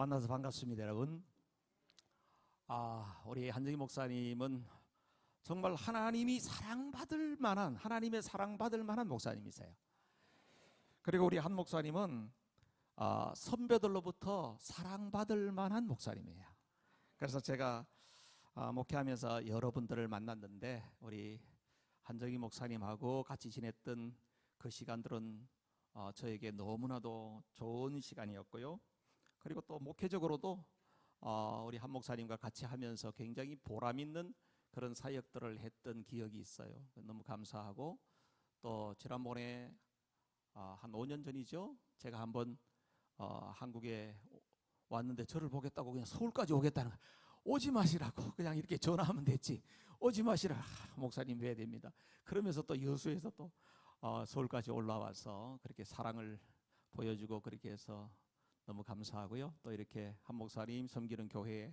만나서 반갑습니다, 여러분. 우리 한정희 목사님은 정말 하나님이 사랑받을 만한, 하나님의 사랑받을 만한 목사님이세요. 그리고 우리 한 목사님은 선배들로부터 사랑받을 만한 목사님이에요. 그래서 제가 목회하면서 여러분들을 만났는데 우리 한정희 목사님하고 같이 지냈던 그 시간들은 저에게 너무나도 좋은 시간이었고요. 그리고 또 목회적으로도 우리 한 목사님과 같이 하면서 굉장히 보람 있는 그런 사역들을 했던 기억이 있어요. 너무 감사하고, 또 지난번에 한 5년 전이죠. 제가 한번 한국에 왔는데 저를 보겠다고 그냥 서울까지 오겠다는 거예요. 오지 마시라고 그냥 이렇게 전화하면 됐지. 오지 마시라. 목사님 뵈야 됩니다. 그러면서 또 여수에서 또 서울까지 올라와서 그렇게 사랑을 보여주고 그렇게 해서 너무 감사하고요. 또 이렇게 한 목사님 섬기는 교회에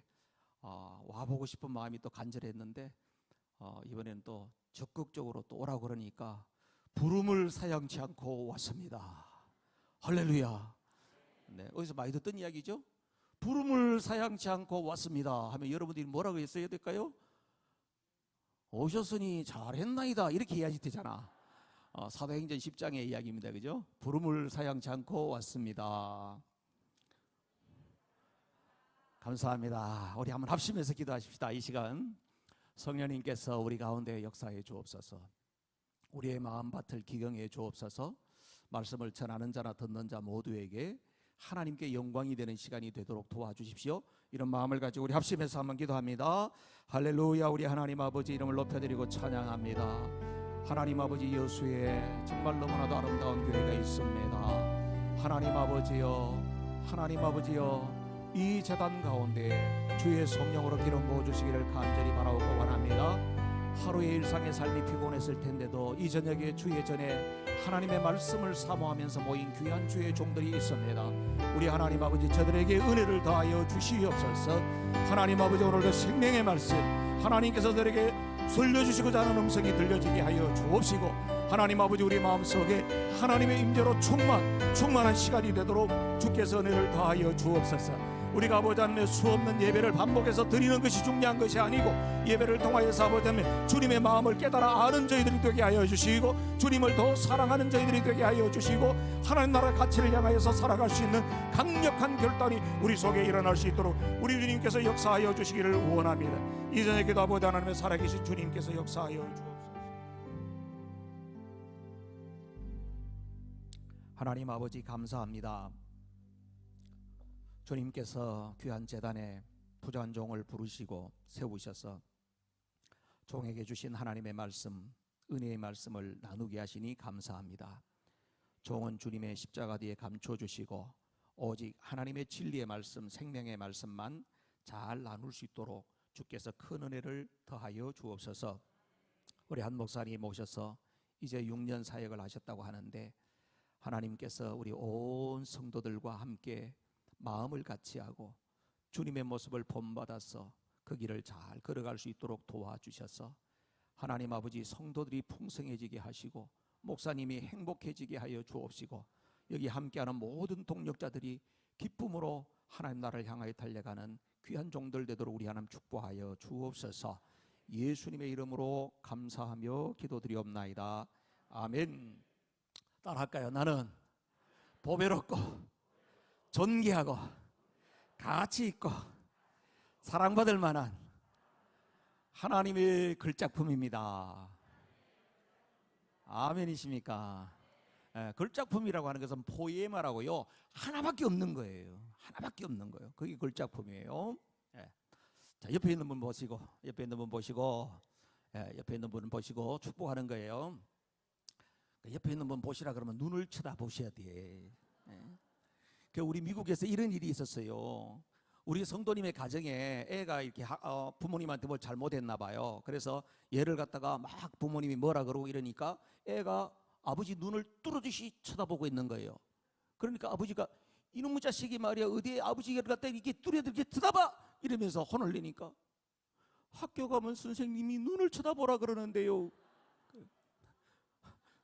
와보고 싶은 마음이 또 간절했는데 이번에는 또 적극적으로 또 오라고 그러니까 부름을 사양치 않고 왔습니다. 할렐루야. 네, 어디서 많이 듣던 이야기죠? 부름을 사양치 않고 왔습니다 하면 여러분들이 뭐라고 했어야 될까요? 오셨으니 잘했나이다 이렇게 해야지 되잖아. 사도행전 10장의 이야기입니다. 그죠? 부름을 사양치 않고 왔습니다. 감사합니다. 우리 한번 합심해서 기도하십시다. 이 시간 성령님께서 우리 가운데 역사해 주옵소서. 우리의 마음밭을 기경해 주옵소서. 말씀을 전하는 자나 듣는 자 모두에게 하나님께 영광이 되는 시간이 되도록 도와주십시오. 이런 마음을 가지고 우리 합심해서 한번 기도합니다. 할렐루야. 우리 하나님 아버지 이름을 높여드리고 찬양합니다. 하나님 아버지, 여수에 정말 너무나도 아름다운 교회가 있습니다. 하나님 아버지여, 하나님 아버지여, 이 제단 가운데 주의 성령으로 기름 부어주시기를 간절히 바라고 원합니다. 하루의 일상의 삶이 피곤했을 텐데도 이 저녁에 주의 전에 하나님의 말씀을 사모하면서 모인 귀한 주의 종들이 있습니다. 우리 하나님 아버지, 저들에게 은혜를 더하여 주시옵소서. 하나님 아버지, 오늘도 생명의 말씀 하나님께서 저에게 들려주시고자 하는 음성이 들려지게 하여 주옵시고, 하나님 아버지, 우리 마음속에 하나님의 임재로 충만한 시간이 되도록 주께서 은혜를 더하여 주옵소서. 우리가 아버지 하나님의 수없는 예배를 반복해서 드리는 것이 중요한 것이 아니고, 예배를 통하여서 아버지 하나님 주님의 마음을 깨달아 아는 저희들이 되게 하여 주시고, 주님을 더 사랑하는 저희들이 되게 하여 주시고, 하나님 나라 가치를 향하여서 살아갈 수 있는 강력한 결단이 우리 속에 일어날 수 있도록 우리 주님께서 역사하여 주시기를 원합니다. 이 저녁에도 아버지 하나님의 살아계신 주님께서 역사하여 주옵소서. 하나님 아버지, 감사합니다. 주님께서 귀한 제단에 부자한 종을 부르시고 세우셔서 종에게 주신 하나님의 말씀, 은혜의 말씀을 나누게 하시니 감사합니다. 종은 주님의 십자가 뒤에 감춰주시고 오직 하나님의 진리의 말씀, 생명의 말씀만 잘 나눌 수 있도록 주께서 큰 은혜를 더하여 주옵소서. 우리 한 목사님 오셔서 이제 6년 사역을 하셨다고 하는데, 하나님께서 우리 온 성도들과 함께 마음을 같이하고 주님의 모습을 본받아서 그 길을 잘 걸어갈 수 있도록 도와주셔서 하나님 아버지, 성도들이 풍성해지게 하시고 목사님이 행복해지게 하여 주옵시고, 여기 함께하는 모든 동력자들이 기쁨으로 하나님 나라를 향하여 달려가는 귀한 종들 되도록 우리 하나님 축복하여 주옵소서. 예수님의 이름으로 감사하며 기도드리옵나이다. 아멘. 따라할까요? 나는 보배롭고 존귀하고 가치 있고 사랑받을 만한 하나님의 걸작품입니다. 아멘이십니까? 걸작품이라고 하는 것은 포에마라고요, 하나밖에 없는 거예요. 하나밖에 없는 거예요. 그게 걸작품이에요. 자, 옆에 있는 분 보시고, 옆에 있는 분 보시고 축복하는 거예요. 옆에 있는 분 보시라 그러면 눈을 쳐다보셔야 돼. 우리 미국에서 이런 일이 있었어요. 우리 성도님의 가정에 애가 이렇게 부모님한테 뭘 잘못했나 봐요. 그래서 얘를 갖다가 막 부모님이 뭐라 그러고 이러니까 애가 아버지 눈을 뚫어듯이 쳐다보고 있는 거예요. 그러니까 아버지가 이놈의 자식이 말이야, 어디에 아버지를 갖다 이렇게 뚫어들게 쳐다봐 이러면서 혼을 내니까, 학교 가면 선생님이 눈을 쳐다보라 그러는데요.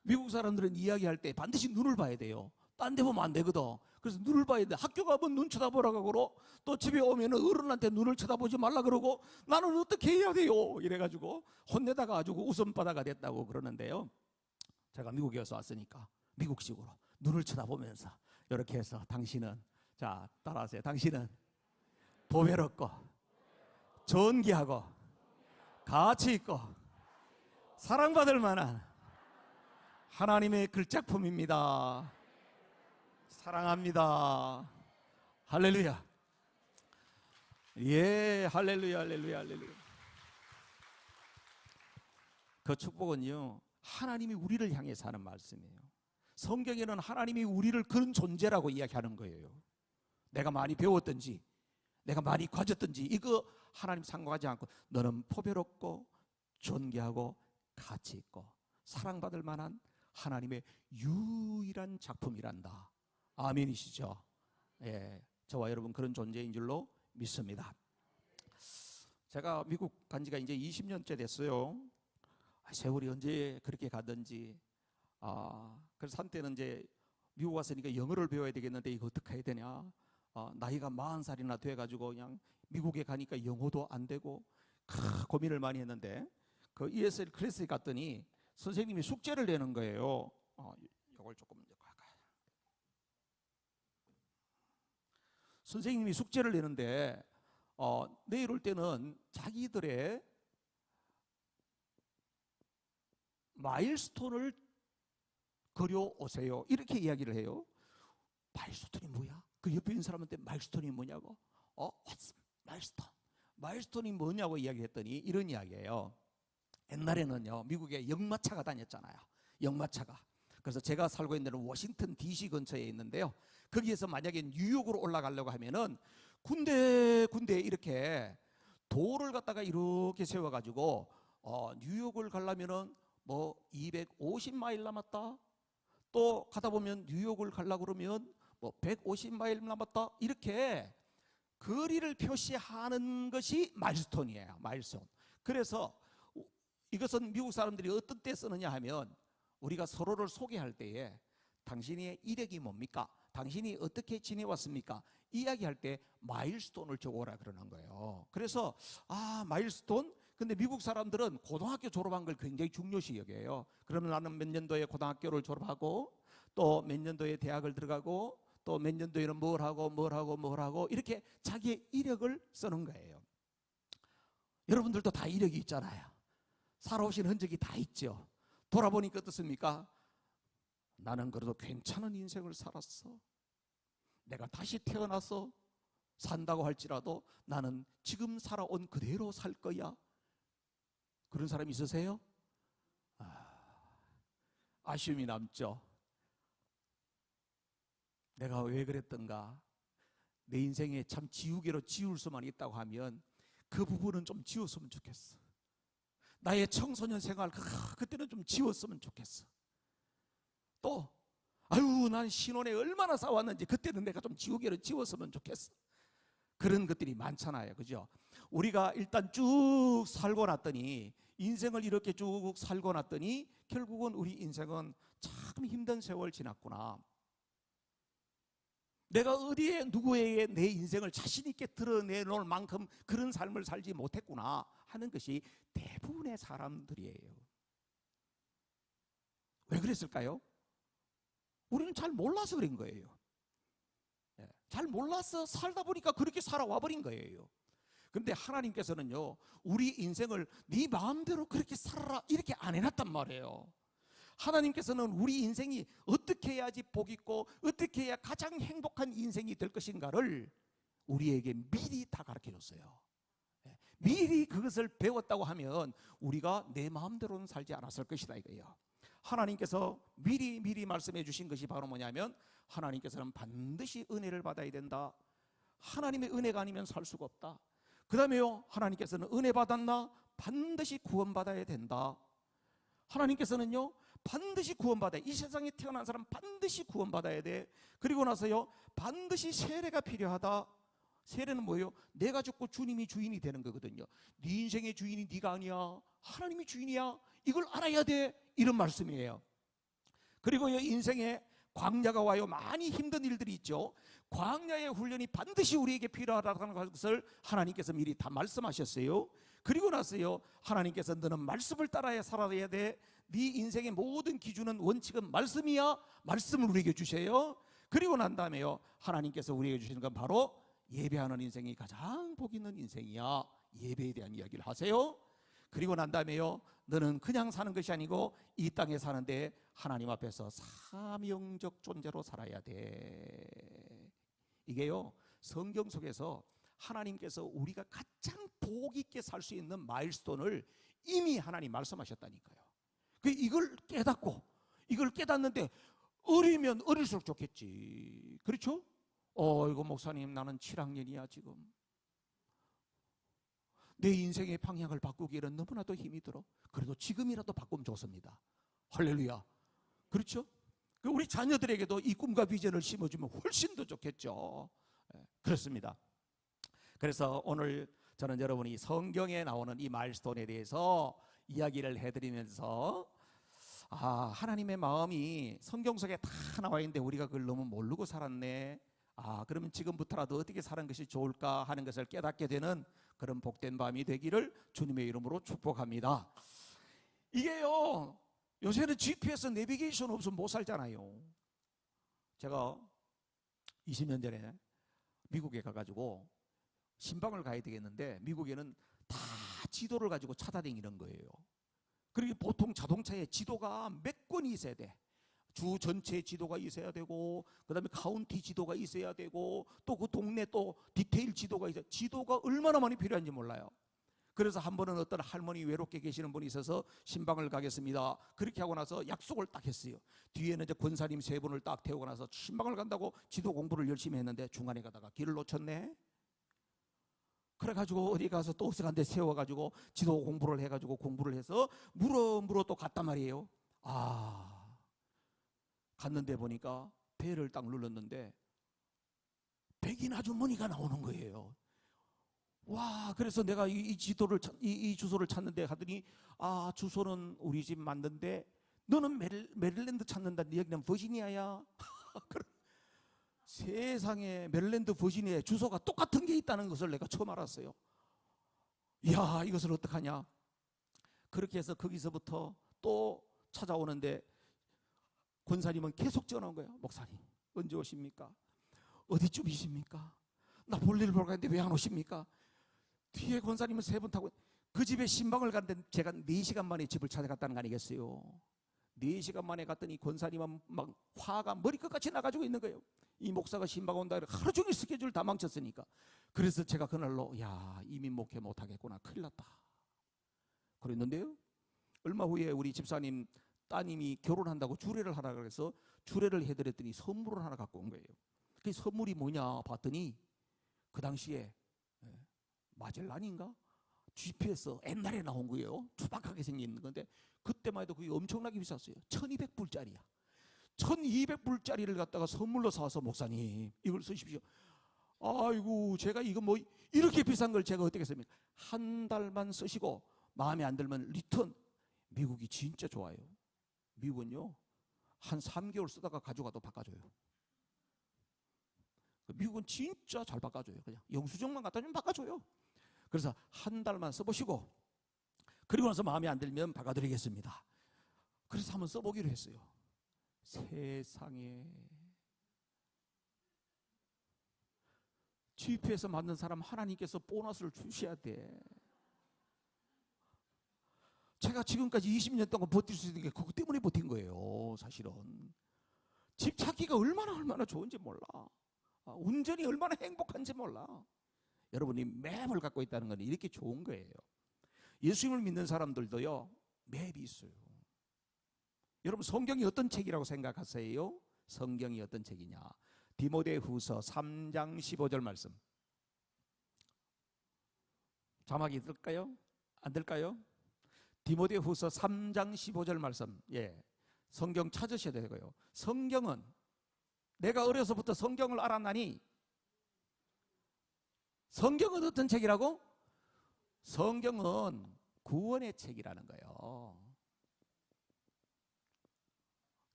미국 사람들은 이야기할 때 반드시 눈을 봐야 돼요. 딴 데 보면 안 되거든. 그래서 그래서 눈을 봐야 돼. 학교 가면 눈 쳐다보라고 그러고 또 집에 오면 어른한테 눈을 쳐다보지 말라 그러고 나는 어떻게 해야 돼요? 이래가지고 혼내다가 아주 웃음바다가 됐다고 그러는데요. 제가 미국에 서 왔으니까 미국식으로 눈을 쳐다보면서 이렇게 해서 당신은, 자 따라하세요. 당신은 보배롭고 존귀하고 가치 있고 사랑받을 만한 하나님의 글작품입니다. 사랑합니다. 할렐루야. 예, 할렐루야, 할렐루야, 할렐루야. 그 축복은요, 하나님이 우리를 향해서 하는 말씀이에요. 성경에는 하나님이 우리를 그런 존재라고 이야기하는 거예요. 내가 많이 배웠든지 내가 많이 가졌든지 이거 하나님 상관하지 않고 너는 포배롭고 존귀하고 가치 있고 사랑받을 만한 하나님의 유일한 작품이란다. 아멘이시죠? 예, 저와 여러분 그런 존재인 줄로 믿습니다. 제가 미국 간 지가 이제 20년째 됐어요. 세월이 언제 그렇게 가든지. 그래서 한때는 이제 미국 왔으니까 영어를 배워야 되겠는데 이거 어떻게 해야 되냐. 나이가 40살이나 돼가지고 그냥 미국에 가니까 영어도 안 되고 고민을 많이 했는데 그 ESL 클래스에 갔더니 선생님이 숙제를 내는 거예요. 이걸 조금 할까요? 선생님이 숙제를 내는데 내일 올 때는 자기들의 마일스톤을 그려오세요. 이렇게 이야기를 해요. 마일스톤이 뭐야? 그 옆에 있는 사람한테 마일스톤이 뭐냐고? What's 마일스톤? 마일스톤이 뭐냐고 이야기했더니 이런 이야기예요. 옛날에는요, 미국에 역마차가 다녔잖아요. 역마차가. 그래서 제가 살고 있는 데는 워싱턴 DC 근처에 있는데요. 거기에서 만약에 뉴욕으로 올라가려고 하면은 군데 이렇게 도를 갖다가 이렇게 세워가지고 뉴욕을 가려면은 뭐 250마일 남았다. 또 가다 보면 뉴욕을 가려고 그러면 뭐 150마일 남았다. 이렇게 거리를 표시하는 것이 마일스톤이에요. 마일스톤. 그래서 이것은 미국 사람들이 어떤 때 쓰느냐 하면 우리가 서로를 소개할 때에 당신의 이력이 뭡니까? 당신이 어떻게 지내왔습니까? 이야기할 때 마일스톤을 적어오라 그러는 거예요. 그래서 마일스톤? 근데 미국 사람들은 고등학교 졸업한 걸 굉장히 중요시 여겨요. 그러면 나는 몇 년도에 고등학교를 졸업하고 또 몇 년도에 대학을 들어가고 또 몇 년도에는 뭘 하고 이렇게 자기의 이력을 쓰는 거예요. 여러분들도 다 이력이 있잖아요. 살아오신 흔적이 다 있죠. 돌아보니까 어떻습니까? 나는 그래도 괜찮은 인생을 살았어. 내가 다시 태어나서 산다고 할지라도 나는 지금 살아온 그대로 살 거야. 그런 사람 있으세요? 아쉬움이 남죠. 내가 왜 그랬던가. 내 인생에 참 지우개로 지울 수만 있다고 하면 그 부분은 좀 지웠으면 좋겠어. 나의 청소년 생활 그때는 좀 지웠으면 좋겠어. 또 난 신혼에 얼마나 싸웠는지 그때는 내가 좀 지우개로 지웠으면 좋겠어. 그런 것들이 많잖아요. 그죠? 우리가 일단 쭉 살고 났더니 인생을 이렇게 쭉 살고 났더니 결국은 우리 인생은 참 힘든 세월 지났구나. 내가 어디에 누구에게 내 인생을 자신 있게 드러내놓을 만큼 그런 삶을 살지 못했구나 하는 것이 대부분의 사람들이에요. 왜 그랬을까요? 우리는 잘 몰라서 그런 거예요. 잘 몰라서 살다 보니까 그렇게 살아와 버린 거예요. 그런데 하나님께서는요, 우리 인생을 네 마음대로 그렇게 살아라 이렇게 안 해놨단 말이에요. 하나님께서는 우리 인생이 어떻게 해야지 복 있고 어떻게 해야 가장 행복한 인생이 될 것인가를 우리에게 미리 다 가르쳐 줬어요. 미리 그것을 배웠다고 하면 우리가 내 마음대로는 살지 않았을 것이다 이거예요. 하나님께서 미리 말씀해 주신 것이 바로 뭐냐면 하나님께서는 반드시 은혜를 받아야 된다. 하나님의 은혜가 아니면 살 수가 없다. 그 다음에요, 하나님께서는 은혜 받았나? 반드시 구원받아야 된다. 하나님께서는요, 반드시 구원받아야 돼. 이 세상에 태어난 사람 반드시 구원받아야 돼. 그리고 나서요, 반드시 세례가 필요하다. 세례는 뭐예요? 내가 죽고 주님이 주인이 되는 거거든요. 네 인생의 주인이 네가 아니야. 하나님이 주인이야. 이걸 알아야 돼. 이런 말씀이에요. 그리고 인생에 광야가 와요. 많이 힘든 일들이 있죠. 광야의 훈련이 반드시 우리에게 필요하다는 것을 하나님께서 미리 다 말씀하셨어요. 그리고 나서요, 하나님께서 너는 말씀을 따라야 살아야 돼. 네 인생의 모든 기준은 원칙은 말씀이야. 말씀을 우리에게 주셔요. 그리고 난 다음에요, 하나님께서 우리에게 주시는 건 바로 예배하는 인생이 가장 복 있는 인생이야. 예배에 대한 이야기를 하세요. 그리고 난 다음에요, 너는 그냥 사는 것이 아니고 이 땅에 사는데 하나님 앞에서 사명적 존재로 살아야 돼. 이게요, 성경 속에서 하나님께서 우리가 가장 복 있게 살 수 있는 마일스톤을 이미 하나님 말씀하셨다니까요. 이걸 깨닫고, 이걸 깨닫는데 어리면 어릴수록 좋겠지. 그렇죠? 이거 목사님, 나는 7학년이야 지금. 내 인생의 방향을 바꾸기에는 너무나도 힘이 들어. 그래도 지금이라도 바꾸면 좋습니다. 할렐루야. 그렇죠? 우리 자녀들에게도 이 꿈과 비전을 심어주면 훨씬 더 좋겠죠. 그렇습니다. 그래서 오늘 저는 여러분이 성경에 나오는 이 마일스톤에 대해서 이야기를 해드리면서, 하나님의 마음이 성경 속에 다 나와 있는데 우리가 그걸 너무 모르고 살았네. 그러면 지금부터라도 어떻게 사는 것이 좋을까 하는 것을 깨닫게 되는 그런 복된 밤이 되기를 주님의 이름으로 축복합니다. 이게요, 요새는 GPS 내비게이션 없으면 못 살잖아요. 제가 20년 전에 미국에 가가지고 신방을 가야 되겠는데, 미국에는 다 지도를 가지고 찾아다니는 거예요. 그리고 보통 자동차에 지도가 몇 권이 있어야 돼. 주 전체 지도가 있어야 되고, 그 다음에 카운티 지도가 있어야 되고, 또 그 동네 또 디테일 지도가 있어야, 지도가 얼마나 많이 필요한지 몰라요. 그래서 한 번은 어떤 할머니 외롭게 계시는 분이 있어서 신방을 가겠습니다. 그렇게 하고 나서 약속을 딱 했어요. 뒤에는 이제 권사님 3분을 딱 태우고 나서 신방을 간다고 지도 공부를 열심히 했는데 중간에 가다가 길을 놓쳤네. 그래가지고 어디 가서 또 어색한 데 세워가지고 지도 공부를 해가지고 공부를 해서 물어 또 갔단 말이에요. 갔는데 보니까 배를 딱 눌렀는데 백인 아주머니가 나오는 거예요. 와, 그래서 내가 이 지도를 이 주소를 찾는데 하더니, 주소는 우리 집 맞는데 너는 메릴랜드 찾는다. 네 여기는 버지니아야. 세상에, 메릴랜드 버지니아에 주소가 똑같은 게 있다는 것을 내가 처음 알았어요. 이야, 이것을 어떡하냐. 그렇게 해서 거기서부터 또 찾아오는데 권사님은 계속 전화한 거예요. 목사님, 언제 오십니까? 어디쯤이십니까? 나 볼일을 보러 가는데 왜 안 오십니까? 뒤에 권사님은 3분 타고, 그 집에 신방을 갔는데 제가 4시간 만에 집을 찾아갔다는 거 아니겠어요? 4시간 만에 갔더니 권사님은 막 화가 머리끝까지 나가지고 있는 거예요. 이 목사가 신방 온다, 하루 종일 스케줄 다 망쳤으니까. 그래서 제가 그날로, 이민 목회 못하겠구나, 큰일 났다 그랬는데요, 얼마 후에 우리 집사님 따님이 결혼한다고 주례를 하라 그래서 주례를 해드렸더니 선물을 하나 갖고 온 거예요. 그 선물이 뭐냐 봤더니 그 당시에 마젤란인가? GPS 옛날에 나온 거예요. 투박하게 생긴 건데 그때만 해도 그게 엄청나게 비쌌어요. 1200불짜리야. 1200불짜리를 갖다가 선물로 사와서, 목사님 이걸 쓰십시오. 아이고, 제가 이거 뭐 이렇게 비싼 걸 제가 어떻게 씁니까? 한 달만 쓰시고 마음에 안 들면 리턴. 미국이 진짜 좋아요. 미국은요, 한 3개월 쓰다가 가져가도 바꿔줘요. 미국은 진짜 잘 바꿔줘요. 그냥 영수증만 갖다 주면 바꿔줘요. 그래서 한 달만 써보시고 그리고 나서 마음에 안 들면 바꿔드리겠습니다. 그래서 한번 써보기로 했어요. 세상에, GPS 만든 사람 하나님께서 보너스를 주셔야 돼. 제가 지금까지 20년 동안 버틸 수 있는 게 그것 때문에 버틴 거예요. 사실은 집 찾기가 얼마나 좋은지 몰라. 운전이 얼마나 행복한지 몰라. 여러분이 맵을 갖고 있다는 건 이렇게 좋은 거예요. 예수님을 믿는 사람들도요, 맵이 있어요. 여러분, 성경이 어떤 책이라고 생각하세요? 성경이 어떤 책이냐? 디모데후서 3장 15절 말씀. 자막이 들까요? 안 들까요? 디모데후서 3장 15절 말씀. 성경 찾으셔야 되고요. 성경은, 내가 어려서부터 성경을 알았나니, 성경은 어떤 책이라고? 성경은 구원의 책이라는 거예요.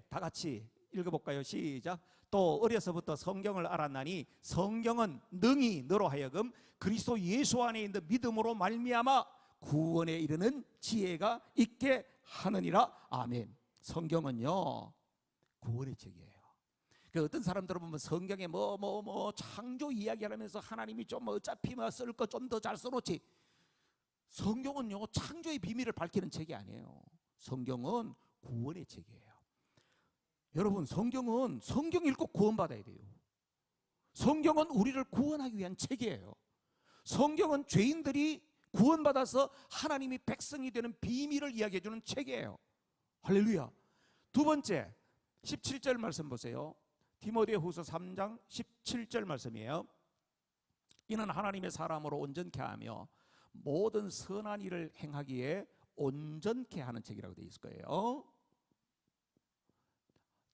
다 같이 읽어볼까요? 시작. 또 어려서부터 성경을 알았나니 성경은 능히 너로 하여금 그리스도 예수 안에 있는 믿음으로 말미암아 구원에 이르는 지혜가 있게 하느니라. 아멘. 성경은요 구원의 책이에요. 그 어떤 사람들은 보면 성경에 창조 이야기하면서 하나님이 좀 어차피 쓸 거 좀 더 잘 써놓지. 성경은요 창조의 비밀을 밝히는 책이 아니에요. 성경은 구원의 책이에요. 여러분, 성경은 성경 읽고 구원받아야 돼요. 성경은 우리를 구원하기 위한 책이에요. 성경은 죄인들이 구원받아서 하나님이 백성이 되는 비밀을 이야기해 주는 책이에요. 할렐루야. 두 번째 17절 말씀 보세요. 디모데후서 3장 17절 말씀이에요. 이는 하나님의 사람으로 온전케 하며 모든 선한 일을 행하기에 온전케 하는 책이라고 되어 있을 거예요.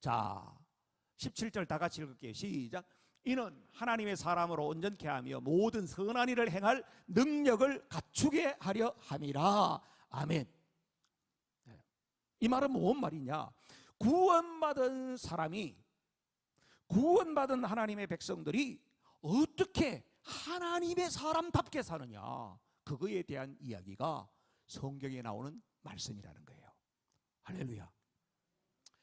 자, 17절 다 같이 읽을게요. 시작. 이는 하나님의 사람으로 온전케 하며 모든 선한 일을 행할 능력을 갖추게 하려 함이라. 아멘. 이 말은 무슨 말이냐? 구원받은 사람이, 구원받은 하나님의 백성들이 어떻게 하나님의 사람답게 사느냐, 그거에 대한 이야기가 성경에 나오는 말씀이라는 거예요. 할렐루야.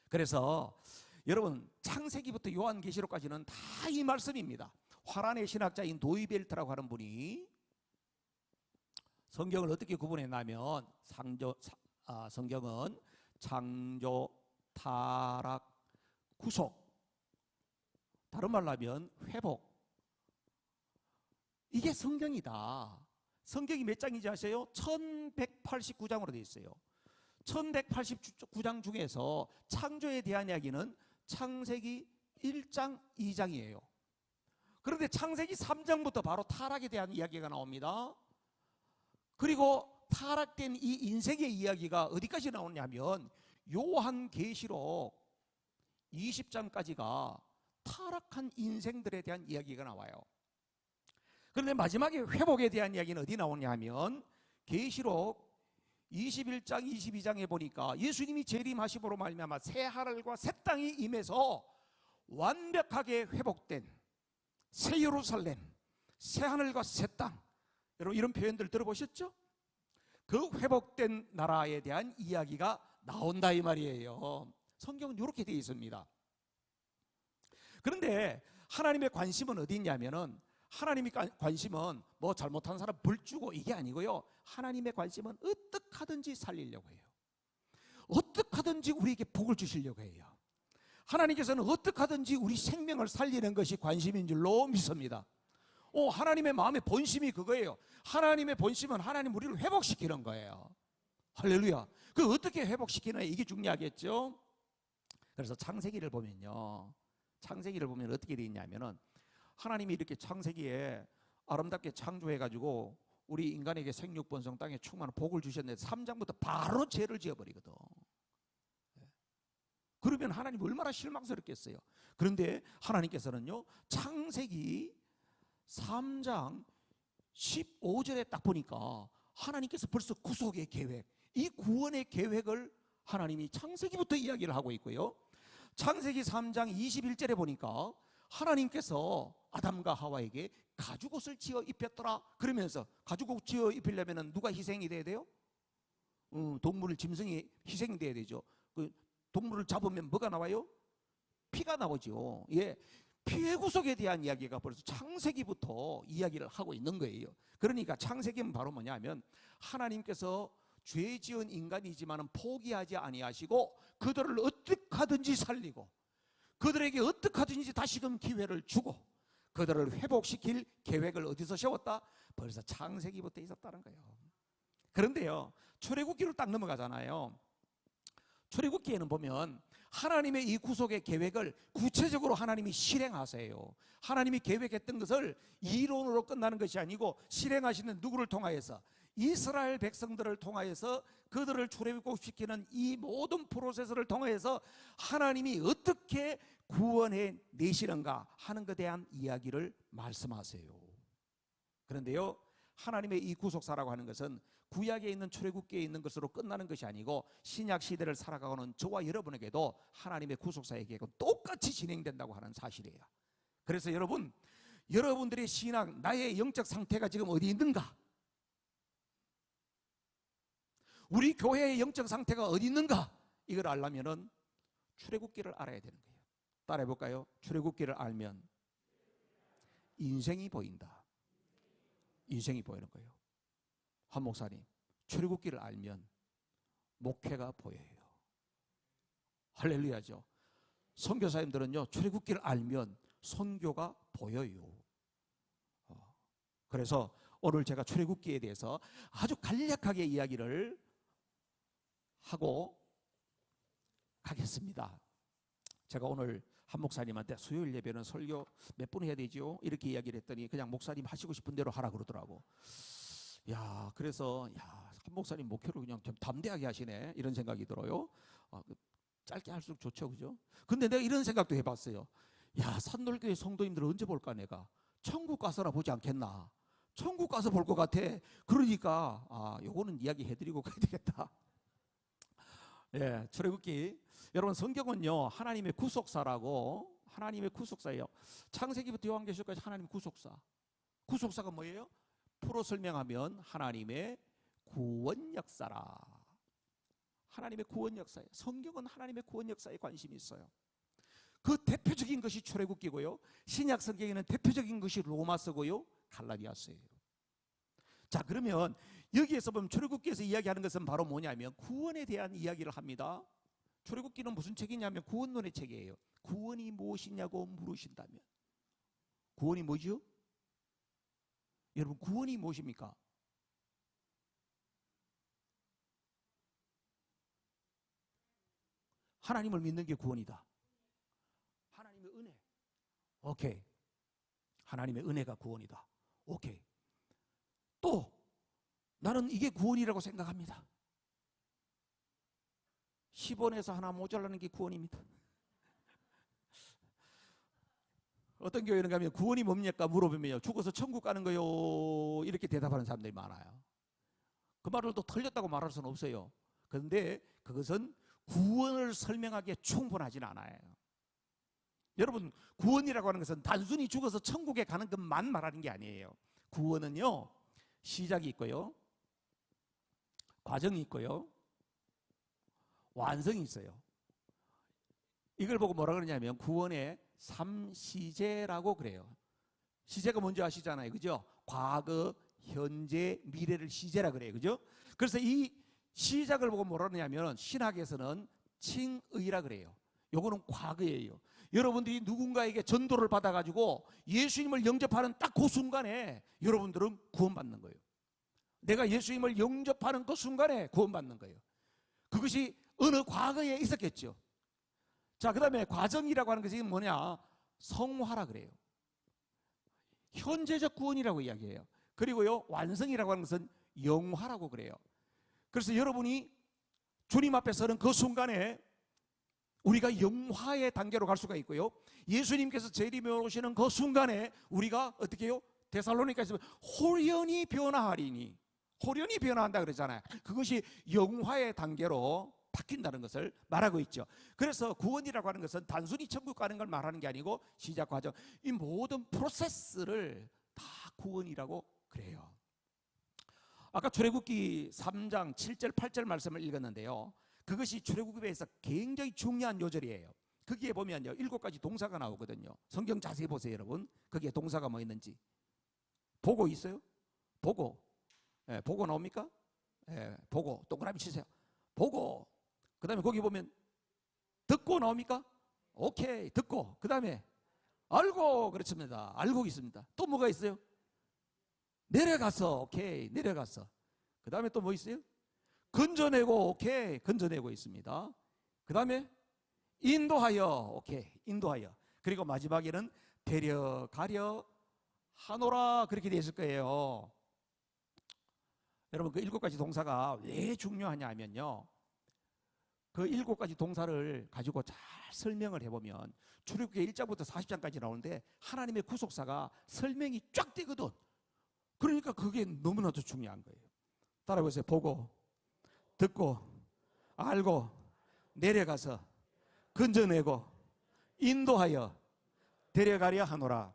그래서 여러분, 창세기부터 요한계시록까지는 다 이 말씀입니다. 화란의 신학자인 도이벨트라고 하는 분이 성경을 어떻게 구분했냐면 성경은 창조, 타락, 구속, 다른 말로 하면 회복, 이게 성경이다. 성경이 몇 장인지 아세요? 1189장으로 되어 있어요. 1189장 중에서 창조에 대한 이야기는 창세기 1장, 2장이에요. 그런데 창세기 3장부터 바로 타락에 대한 이야기가 나옵니다. 그리고 타락된 이 인생의 이야기가 어디까지 나오냐면 요한계시록 20장까지가 타락한 인생들에 대한 이야기가 나와요. 그런데 마지막에 회복에 대한 이야기는 어디 나오냐 하면 계시록 21장, 22장에 보니까 예수님이 재림하심으로 말미암아 새 하늘과 새 땅이 임해서 완벽하게 회복된 새 예루살렘, 새 하늘과 새 땅, 여러분 이런 표현들 들어보셨죠? 그 회복된 나라에 대한 이야기가 나온다 이 말이에요. 성경은 이렇게 되어 있습니다. 그런데 하나님의 관심은 어디 있냐면은, 하나님의 관심은 뭐 잘못한 사람 벌 주고 이게 아니고요, 하나님의 관심은 어떻게 하든지 살리려고 해요. 어떻게 하든지 우리에게 복을 주시려고 해요. 하나님께서는 어떻게 하든지 우리 생명을 살리는 것이 관심인 줄로 믿습니다. 하나님의 마음의 본심이 그거예요. 하나님의 본심은 하나님 우리를 회복시키는 거예요. 할렐루야. 그 어떻게 회복시키느냐, 이게 중요하겠죠. 그래서 창세기를 보면요, 창세기를 보면 어떻게 되어 있냐면은, 하나님이 이렇게 창세기에 아름답게 창조해가지고 우리 인간에게 생육 번성 땅에 충만한 복을 주셨는데 3장부터 바로 죄를 지어버리거든. 그러면 하나님 얼마나 실망스럽겠어요. 그런데 하나님께서는요, 창세기 3장 15절에 딱 보니까 하나님께서 벌써 구속의 계획, 이 구원의 계획을 하나님이 창세기부터 이야기를 하고 있고요, 창세기 3장 21절에 보니까 하나님께서 아담과 하와에게 가죽옷을 지어 입혔더라 그러면서, 가죽옷 지어 입히려면 누가 희생이 돼야 돼요? 동물, 짐승이 희생이 돼야 되죠. 그 동물을 잡으면 뭐가 나와요? 피가 나오죠. 예, 피해 구속에 대한 이야기가 벌써 창세기부터 이야기를 하고 있는 거예요. 그러니까 창세기는 바로 뭐냐면, 하나님께서 죄 지은 인간이지만 포기하지 아니하시고 그들을 어떻게 하든지 살리고 그들에게 어떻게 하든지 다시금 기회를 주고 그들을 회복시킬 계획을 어디서 세웠다? 벌써 창세기부터 있었다는 거예요. 그런데요, 출애굽기로 딱 넘어가잖아요. 출애굽기에는 보면 하나님의 이 구속의 계획을 구체적으로 하나님이 실행하세요. 하나님이 계획했던 것을 이론으로 끝나는 것이 아니고 실행하시는 누구를 통하여서? 이스라엘 백성들을 통하여서 그들을 출애굽시키는 이 모든 프로세스를 통하여서 하나님이 어떻게 구원해 내시는가 하는 것에 대한 이야기를 말씀하세요. 그런데요, 하나님의 이 구속사라고 하는 것은 구약에 있는 출애굽기에 있는 것으로 끝나는 것이 아니고 신약 시대를 살아가고는 저와 여러분에게도 하나님의 구속사의 계획은 똑같이 진행된다고 하는 사실이에요. 그래서 여러분, 여러분들의 신앙, 나의 영적 상태가 지금 어디 있는가? 우리 교회의 영적 상태가 어디 있는가? 이걸 알려면은 출애굽기를 알아야 되는 거예요. 따라해 볼까요? 출애굽기를 알면 인생이 보인다. 인생이 보이는 거예요. 한 목사님, 출애굽기를 알면 목회가 보여요. 할렐루야죠. 선교사님들은요, 출애굽기를 알면 선교가 보여요. 그래서 오늘 제가 출애굽기에 대해서 아주 간략하게 이야기를 하고 가겠습니다. 제가 오늘 한 목사님한테 수요일 예배는 설교 몇 분 해야 되죠? 이렇게 이야기를 했더니 그냥 목사님 하시고 싶은 대로 하라 그러더라고. 야, 그래서 한 목사님 목회를 그냥 좀 담대하게 하시네, 이런 생각이 들어요. 짧게 할수록 좋죠, 그죠? 근데 내가 이런 생각도 해봤어요. 야, 산놀교회 성도님들 언제 볼까? 내가 천국 가서나 보지 않겠나? 천국 가서 볼 것 같아. 그러니까 요거는 이야기 해드리고 가야 되겠다. 예, 출애굽기. 여러분, 성경은요 하나님의 구속사라고, 하나님의 구속사예요. 창세기부터 요한계시록까지 하나님의 구속사. 구속사가 뭐예요? 풀어 설명하면 하나님의 구원 역사라. 하나님의 구원 역사예요. 성경은 하나님의 구원 역사에 관심이 있어요. 그 대표적인 것이 출애굽기고요, 신약 성경에는 대표적인 것이 로마서고요, 갈라디아서예요. 자, 그러면 여기에서 보면 출애굽기에서 이야기하는 것은 바로 뭐냐면 구원에 대한 이야기를 합니다. 출애굽기는 무슨 책이냐면 구원론의 책이에요. 구원이 무엇이냐고 물으신다면 구원이 뭐죠? 여러분, 구원이 무엇입니까? 하나님을 믿는 게 구원이다. 하나님의 은혜. 오케이. 하나님의 은혜가 구원이다. 오케이. 또 나는 이게 구원이라고 생각합니다. 10원에서 하나 모자라는 게 구원입니다. 어떤 교회는 가면 구원이 뭡니까 물어보면요, 죽어서 천국 가는 거요, 이렇게 대답하는 사람들이 많아요. 그 말을 또 틀렸다고 말할 수는 없어요. 그런데 그것은 구원을 설명하기에 충분하진 않아요. 여러분, 구원이라고 하는 것은 단순히 죽어서 천국에 가는 것만 말하는 게 아니에요. 구원은요, 시작이 있고요, 과정이 있고요, 완성이 있어요. 이걸 보고 뭐라 그러냐면 구원의 3시제라고 그래요. 시제가 뭔지 아시잖아요, 그죠? 과거, 현재, 미래를 시제라 그래요, 그죠? 그래서 이 시작을 보고 뭐라 그러냐면 신학에서는 칭의라 그래요. 요거는 과거예요. 여러분들이 누군가에게 전도를 받아가지고 예수님을 영접하는 딱 그 순간에 여러분들은 구원받는 거예요. 내가 예수님을 영접하는 그 순간에 구원받는 거예요. 그것이 어느 과거에 있었겠죠. 자, 그 다음에 과정이라고 하는 것이 뭐냐? 성화라 그래요. 현재적 구원이라고 이야기해요. 그리고요, 완성이라고 하는 것은 영화라고 그래요. 그래서 여러분이 주님 앞에 서는 그 순간에 우리가 영화의 단계로 갈 수가 있고요, 예수님께서 재림해 오시는 그 순간에 우리가 어떻게 해요? 데살로니가에서 홀연히 변화하리니, 홀연히 변화한다 그러잖아요. 그것이 영화의 단계로 바뀐다는 것을 말하고 있죠. 그래서 구원이라고 하는 것은 단순히 천국 가는 걸 말하는 게 아니고 시작 과정, 이 모든 프로세스를 다 구원이라고 그래요. 아까 출애굽기 3장 7절 8절 말씀을 읽었는데요, 그것이 출애굽기에서 굉장히 중요한 요절이에요. 거기에 보면요 7가지 동사가 나오거든요. 성경 자세히 보세요, 여러분. 거기에 동사가 뭐 있는지. 보고 있어요? 보고. 보고 나옵니까? 보고. 동그라미 치세요. 보고. 그 다음에 거기 보면 듣고 나옵니까? 오케이, 듣고. 그 다음에 알고. 그렇습니다. 알고 있습니다. 또 뭐가 있어요? 내려가서. 오케이, 내려가서. 그 다음에 또 뭐 있어요? 건져내고. 오케이, 건져내고 있습니다. 그 다음에 인도하여. 오케이, 인도하여. 그리고 마지막에는 데려가려 하노라, 그렇게 되어 있을 거예요. 여러분, 그 7가지 동사가 왜 중요하냐 하면요, 그 7가지 동사를 가지고 잘 설명을 해보면 출애굽기 1장부터 40장까지 나오는데 하나님의 구속사가 설명이 쫙 되거든. 그러니까 그게 너무나도 중요한 거예요. 따라해보세요. 보고, 듣고, 알고, 내려가서 건져내고 인도하여 데려가려 하노라.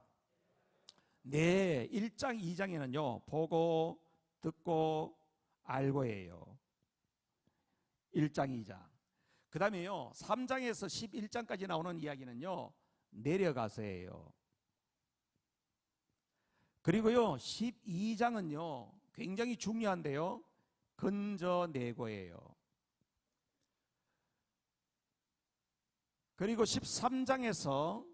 네, 1장 2장에는요 보고, 듣고, 알고예요. 1장 2장. 그 다음에요 3장에서 11장까지 나오는 이야기는요 내려가서예요. 그리고요 12장은요 굉장히 중요한데요 건져내고예요. 그리고 13장에서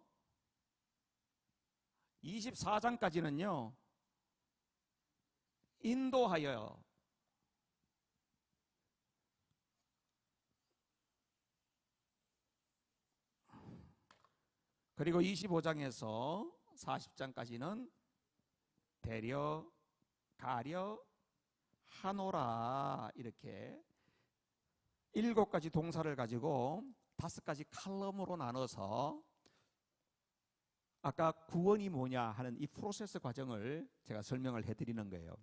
24장까지는요 인도하여. 그리고 25장에서 40장까지는 데려가려 하노라. 이렇게 7가지 동사를 가지고 5가지 칼럼으로 나눠서 아까 구원이 뭐냐 하는 이 프로세스 과정을 제가 설명을 해드리는 거예요.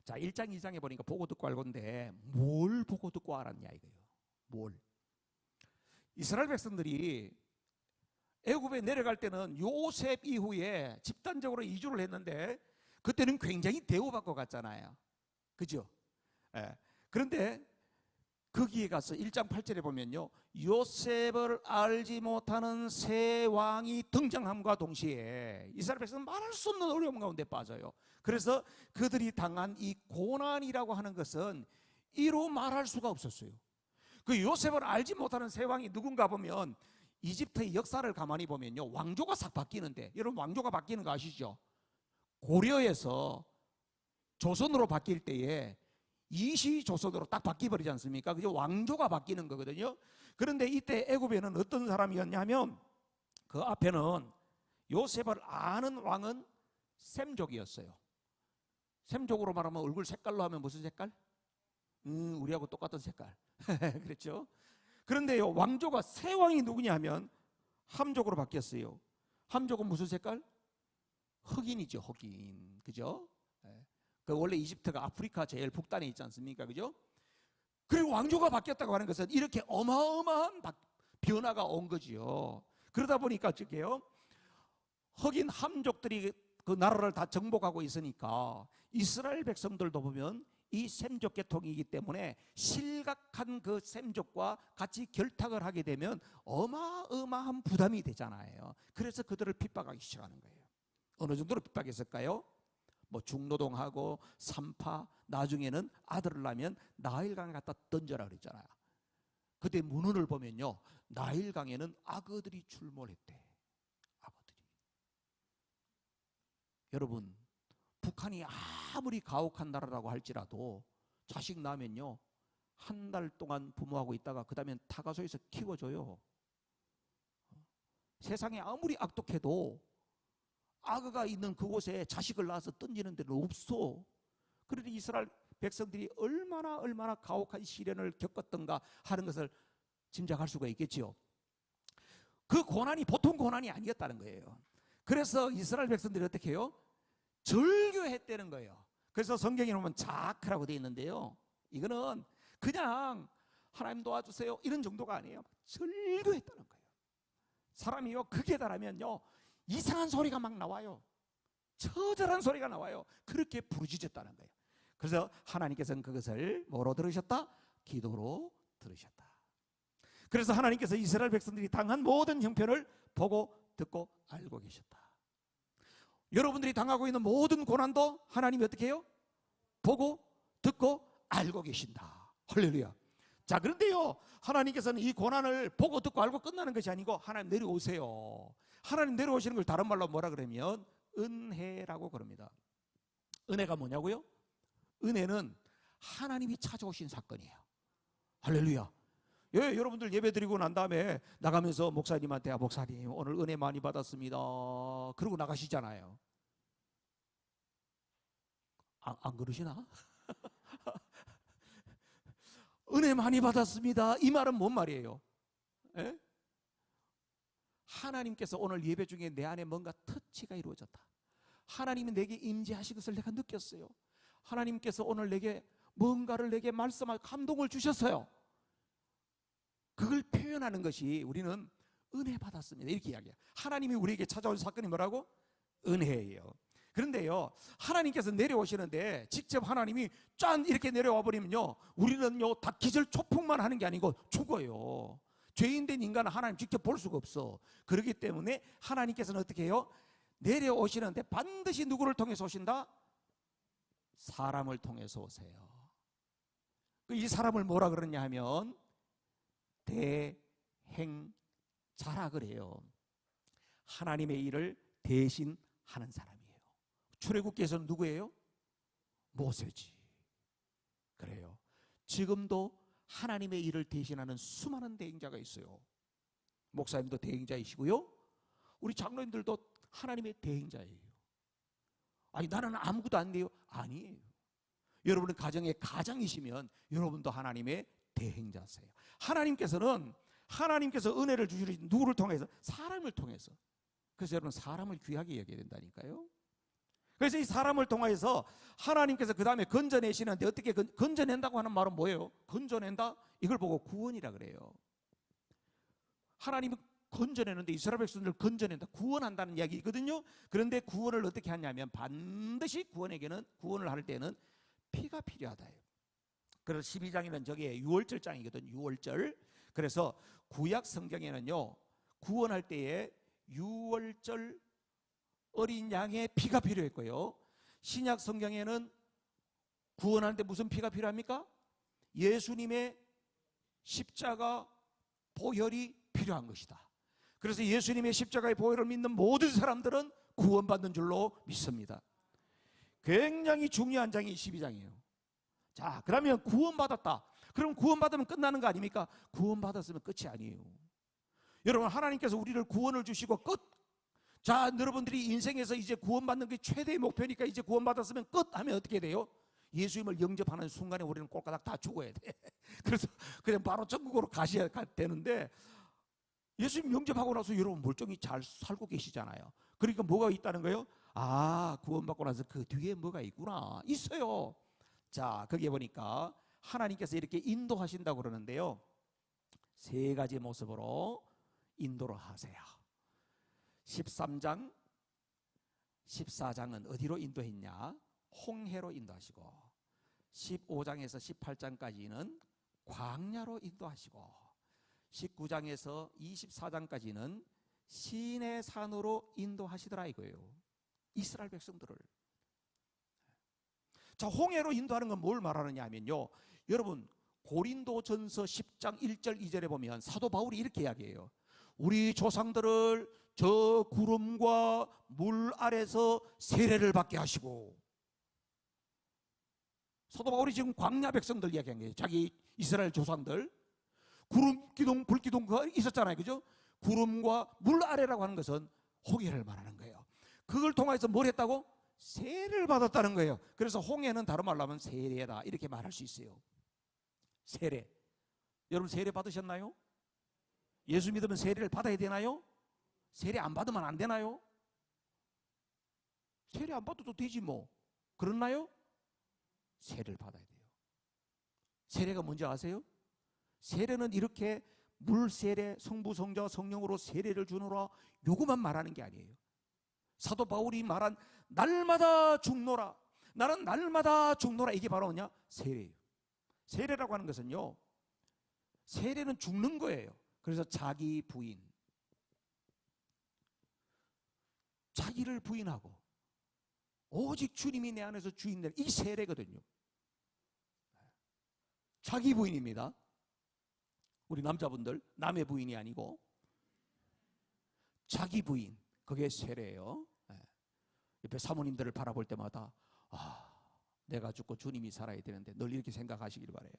자, 1장 2장에 보니까 보고 듣고 알고인데 뭘 보고 듣고 알았냐 이거예요. 뭘? 이스라엘 백성들이 애굽에 내려갈 때는 요셉 이후에 집단적으로 이주를 했는데 그때는 굉장히 대우받고 갔잖아요. 그죠? 예. 그런데 거기에 가서 1장 8절에 보면요 요셉을 알지 못하는 새 왕이 등장함과 동시에 이스라엘 백성은 말할 수 없는 어려움 가운데 빠져요. 그래서 그들이 당한 이 고난이라고 하는 것은 이루 말할 수가 없었어요. 그 요셉을 알지 못하는 새 왕이 누군가 보면 이집트의 역사를 가만히 보면요 왕조가 싹 바뀌는데, 여러분 왕조가 바뀌는 거 아시죠? 고려에서 조선으로 바뀔 때에 이시조선으로 딱 바뀌어버리지 않습니까? 그죠? 왕조가 바뀌는 거거든요. 그런데 이때 애굽에는 어떤 사람이었냐면 그 앞에는 요셉을 아는 왕은 셈족이었어요. 셈족으로 말하면 얼굴 색깔로 하면 무슨 색깔? 우리하고 똑같은 색깔. 그렇죠? 그런데요 왕조가 새 왕이 누구냐 하면 함족으로 바뀌었어요. 함족은 무슨 색깔? 흑인이죠. 흑인. 그죠? 그 원래 이집트가 아프리카 제일 북단에 있지 않습니까? 그죠? 그리고 왕조가 바뀌었다고 하는 것은 이렇게 어마어마한 변화가 온 거지요. 그러다 보니까 어떻게요? 흑인 함족들이 그 나라를 다 정복하고 있으니까 이스라엘 백성들도 보면 이 셈족 계통이기 때문에 실각한 그 셈족과 같이 결탁을 하게 되면 어마어마한 부담이 되잖아요. 그래서 그들을 핍박하기 시작하는 거예요. 어느 정도로 핍박했을까요? 뭐 중노동하고 산파, 나중에는 아들을 낳으면 나일강에 갖다 던져라 그랬잖아요. 그때 문헌을 보면요 나일강에는 악어들이 출몰했대. 악어들이. 여러분 북한이 아무리 가혹한 나라라고 할지라도 자식 낳으면요 한 달 동안 부모하고 있다가 그 다음엔 타가소에서 키워줘요. 세상에 아무리 악독해도 악어가 있는 그곳에 자식을 낳아서 던지는 데는 없어. 그런데 이스라엘 백성들이 얼마나 가혹한 시련을 겪었던가 하는 것을 짐작할 수가 있겠지요. 그 고난이 보통 고난이 아니었다는 거예요. 그래서 이스라엘 백성들이 어떻게 해요? 절규했다는 거예요. 그래서 성경에 보면 자크라고 되어 있는데요 이거는 그냥 하나님 도와주세요 이런 정도가 아니에요. 절규했다는 거예요. 사람이요 극에 달하면요 이상한 소리가 막 나와요. 처절한 소리가 나와요. 그렇게 부르짖었다는 거예요. 그래서 하나님께서는 그것을 뭐로 들으셨다? 기도로 들으셨다. 그래서 하나님께서 이스라엘 백성들이 당한 모든 형편을 보고 듣고 알고 계셨다. 여러분들이 당하고 있는 모든 고난도 하나님이 어떻게 해요? 보고 듣고 알고 계신다. 할렐루야. 자, 그런데요 하나님께서는 이 고난을 보고 듣고 알고 끝나는 것이 아니고 하나님 내려오세요. 하나님 내려오시는 걸 다른 말로 뭐라 그러면 은혜라고 그럽니다. 은혜가 뭐냐고요? 은혜는 하나님이 찾아오신 사건이에요. 할렐루야. 예, 여러분들 예배 드리고 난 다음에 나가면서 목사님한테 목사님 오늘 은혜 많이 받았습니다 그러고 나가시잖아요. 안 그러시나? 은혜 많이 받았습니다 이 말은 뭔 말이에요? 예? 하나님께서 오늘 예배 중에 내 안에 뭔가 터치가 이루어졌다. 하나님이 내게 임재하신 것을 내가 느꼈어요. 하나님께서 오늘 내게 뭔가를 내게 말씀하고 감동을 주셨어요. 그걸 표현하는 것이 우리는 은혜 받았습니다. 이렇게 이야기해요. 하나님이 우리에게 찾아온 사건이 뭐라고? 은혜예요. 그런데요, 하나님께서 내려오시는데 직접 하나님이 짠 이렇게 내려와 버리면요, 우리는요 다 기절 초풍만 하는 게 아니고 죽어요. 죄인된 인간은 하나님 직접 볼 수가 없어. 그렇기 때문에 하나님께서는 어떻게 해요? 내려오시는데 반드시 누구를 통해서 오신다? 사람을 통해서 오세요. 이 사람을 뭐라 그러냐 하면 대행자라 그래요. 하나님의 일을 대신 하는 사람이에요. 출애굽기에서는 누구예요? 모세지. 그래요. 지금도 하나님의 일을 대신하는 수많은 대행자가 있어요. 목사님도 대행자이시고요, 우리 장로님들도 하나님의 대행자예요. 아니 나는 아무것도 안 돼요. 아니에요. 여러분은 가정의 가장이시면 여러분도 하나님의 대행자세요. 하나님께서 은혜를 주시는 누구를 통해서? 사람을 통해서. 그래서 여러분 사람을 귀하게 여겨야 된다니까요. 그래서 이 사람을 통해서 하나님께서 그 다음에 건져내시는데, 어떻게 건져낸다고 하는 말은 뭐예요? 건져낸다? 이걸 보고 구원이라 그래요. 하나님은 건져내는데 이스라엘 백성들을 건져낸다, 구원한다는 이야기거든요. 그런데 구원을 어떻게 하냐면 반드시 구원을 할 때는 피가 필요하다. 그래서 12장에는 저게 유월절장이거든. 유월절. 그래서 구약 성경에는요 구원할 때에 유월절 어린 양의 피가 필요했고요, 신약 성경에는 구원하는데 무슨 피가 필요합니까? 예수님의 십자가 보혈이 필요한 것이다. 그래서 예수님의 십자가의 보혈을 믿는 모든 사람들은 구원받는 줄로 믿습니다. 굉장히 중요한 장이 12장이에요. 자, 그러면 구원받았다. 그럼 구원받으면 끝나는 거 아닙니까? 구원받았으면 끝이 아니에요. 여러분, 하나님께서 우리를 구원을 주시고 끝. 자, 여러분들이 인생에서 이제 구원받는 게 최대의 목표니까 이제 구원받았으면 끝 하면 어떻게 돼요? 예수님을 영접하는 순간에 우리는 꼴까닥 다 죽어야 돼. 그래서 그냥 바로 천국으로 가셔야 되는데, 예수님 영접하고 나서 여러분 멀쩡히 잘 살고 계시잖아요. 그러니까 뭐가 있다는 거예요? 아, 구원받고 나서 그 뒤에 뭐가 있구나. 있어요. 자, 거기에 보니까 하나님께서 이렇게 인도하신다고 그러는데요, 세 가지 모습으로 인도를 하세요. 13장, 14장은 어디로 인도했냐? 홍해로 인도하시고, 15장에서 18장까지는 광야로 인도하시고, 19장에서 24장까지는 시내 산으로 인도하시더라 이거예요. 이스라엘 백성들을. 자, 홍해로 인도하는 건 뭘 말하느냐 하면요, 여러분 고린도전서 10장 1절 2절에 보면 사도 바울이 이렇게 이야기해요. 우리 조상들을 저 구름과 물 아래서 세례를 받게 하시고. 사도 바울이 지금 광야 백성들 이야기한 거예요. 자기 이스라엘 조상들. 구름 기둥, 불 기둥가 있었잖아요, 그죠? 구름과 물 아래라고 하는 것은 홍해를 말하는 거예요. 그걸 통해서 뭘 했다고? 세례를 받았다는 거예요. 그래서 홍해는 다른 말로 하면 세례다 이렇게 말할 수 있어요. 세례. 여러분 세례 받으셨나요? 예수 믿으면 세례를 받아야 되나요? 세례 안 받으면 안 되나요? 세례 안 받아도 되지 뭐. 그렇나요? 세례를 받아야 돼요. 세례가 뭔지 아세요? 세례는 이렇게 물 세례, 성부, 성자, 성령으로 세례를 주노라, 요거만 말하는 게 아니에요. 사도 바울이 말한 날마다 죽노라, 나는 날마다 죽노라, 이게 바로 뭐냐? 세례예요. 세례라고 하는 것은요, 세례는 죽는 거예요. 그래서 자기 부인, 자기를 부인하고 오직 주님이 내 안에서 주인 되는, 이 세례거든요. 자기 부인입니다. 우리 남자분들 남의 부인이 아니고 자기 부인, 그게 세례예요. 옆에 사모님들을 바라볼 때마다 내가 죽고 주님이 살아야 되는데 늘 이렇게 생각하시길 바라요.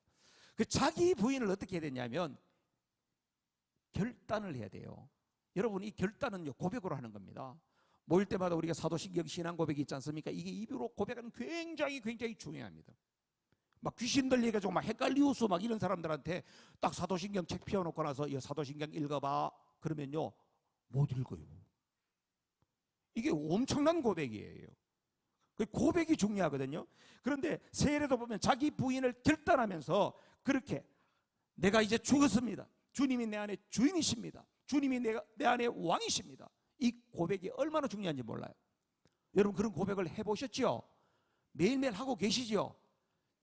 그 자기 부인을 어떻게 해야 되냐면 결단을 해야 돼요. 여러분, 이 결단은요 고백으로 하는 겁니다. 모일 때마다 우리가 사도신경 신앙 고백이 있지 않습니까? 이게 입으로 고백하는 굉장히 중요합니다. 막 귀신 들리가지고 막 헷갈리우스 막 이런 사람들한테 딱 사도신경 책 펴놓고 나서 이 사도신경 읽어봐 그러면요 못 읽어요. 이게 엄청난 고백이에요. 그 고백이 중요하거든요. 그런데 세례도 보면 자기 부인을 결단하면서 그렇게 내가 이제 죽었습니다. 주님이 내 안에 주인이십니다. 주님이 내 안에 왕이십니다. 이 고백이 얼마나 중요한지 몰라요. 여러분 그런 고백을 해보셨죠? 매일매일 하고 계시죠?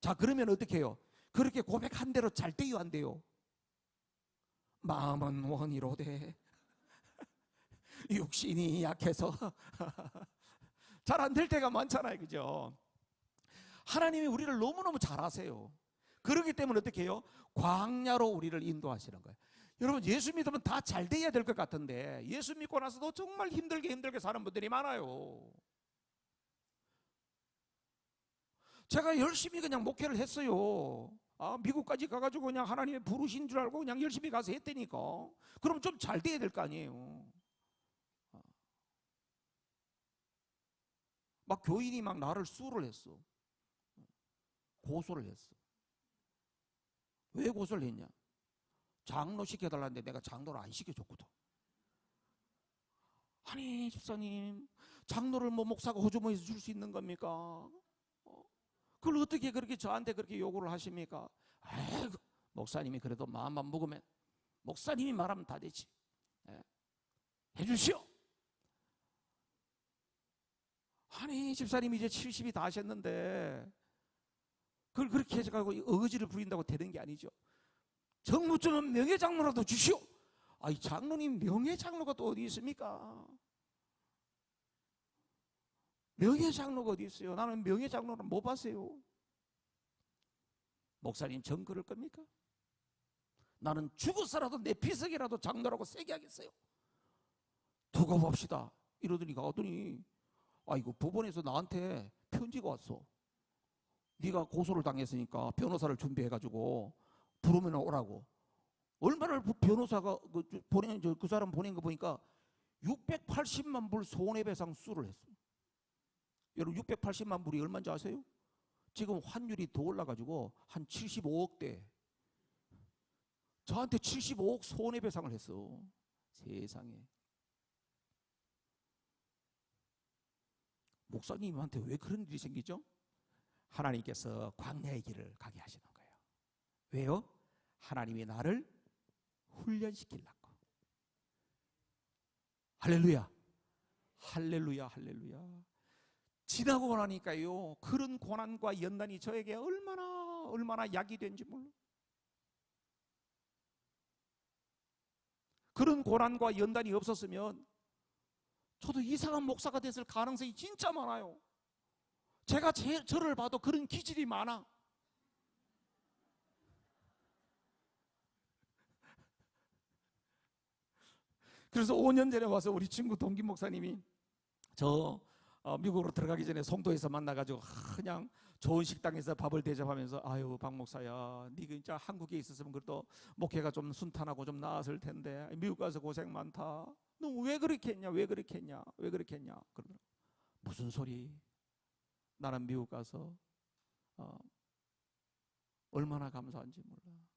자, 그러면 어떻게 해요? 그렇게 고백한 대로 잘 돼요, 안 돼요? 마음은 원이로되 육신이 약해서 잘 안 될 때가 많잖아요, 그죠? 하나님이 우리를 너무너무 잘 아세요. 그렇기 때문에 어떻게 해요? 광야로 우리를 인도하시는 거예요. 여러분 예수 믿으면 다 잘 돼야 될 것 같은데 예수 믿고 나서도 정말 힘들게 사는 분들이 많아요. 제가 열심히 그냥 목회를 했어요. 미국까지 가가지고 그냥 하나님의 부르신 줄 알고 그냥 열심히 가서 했다니까. 그럼 좀 잘 돼야 될 거 아니에요. 막 교인이 막 나를 수를 했어. 고소를 했어. 왜 고소를 했냐? 장로 시켜달라는데 내가 장로를 안 시켜줬거든. 아니 집사님, 장로를 뭐 목사가 호주머니에서 줄 수 있는 겁니까? 그걸 어떻게 그렇게 저한테 그렇게 요구를 하십니까? 아이고, 목사님이 그래도 마음만 먹으면 목사님이 말하면 다 되지. 해주시오. 아니 집사님이 이제 70이 다 하셨는데 그걸 그렇게 해가지고 어거지를 부린다고 되는 게 아니죠. 정무점은 명예장로라도 주시오. 아이 장로님 명예장로가 또 어디 있습니까? 명예장로가 어디 있어요? 나는 명예장로는 못 봤어요. 목사님 정 그럴 겁니까? 나는 죽어서라도 내 피석이라도 장로라고 세게 하겠어요. 두고 봅시다. 이러더니 가더니 이거 법원에서 나한테 편지가 왔어. 네가 고소를 당했으니까 변호사를 준비해가지고 부르면 오라고. 얼마나 변호사가 그 사람 보낸 거 보니까 680만 불 손해배상 수를 했어. 여러분 680만 불이 얼마인지 아세요? 지금 환율이 더 올라가지고 한 75억대. 저한테 75억 손해배상을 했어. 세상에. 목사님한테 왜 그런 일이 생기죠? 하나님께서 광야의 길을 가게 하시는 거예요. 왜요? 하나님이 나를 훈련시키려고. 할렐루야. 할렐루야. 할렐루야. 지나고 나니까요, 그런 고난과 연단이 저에게 얼마나 약이 된지 몰라. 그런 고난과 연단이 없었으면 저도 이상한 목사가 됐을 가능성이 진짜 많아요. 제가 저를 봐도 그런 기질이 많아. 그래서 5년 전에 와서 우리 친구 동기 목사님이 저 미국으로 들어가기 전에 송도에서 만나가지고 그냥 좋은 식당에서 밥을 대접하면서 아유 박 목사야, 네가 진짜 한국에 있었으면 그래도 목회가 좀 순탄하고 좀 나았을 텐데 미국 가서 고생 많다. 너 왜 그렇게 했냐? 왜 그렇게 했냐? 왜 그렇게 했냐? 그러더라고. 무슨 소리? 나는 미국 가서 얼마나 감사한지 몰라.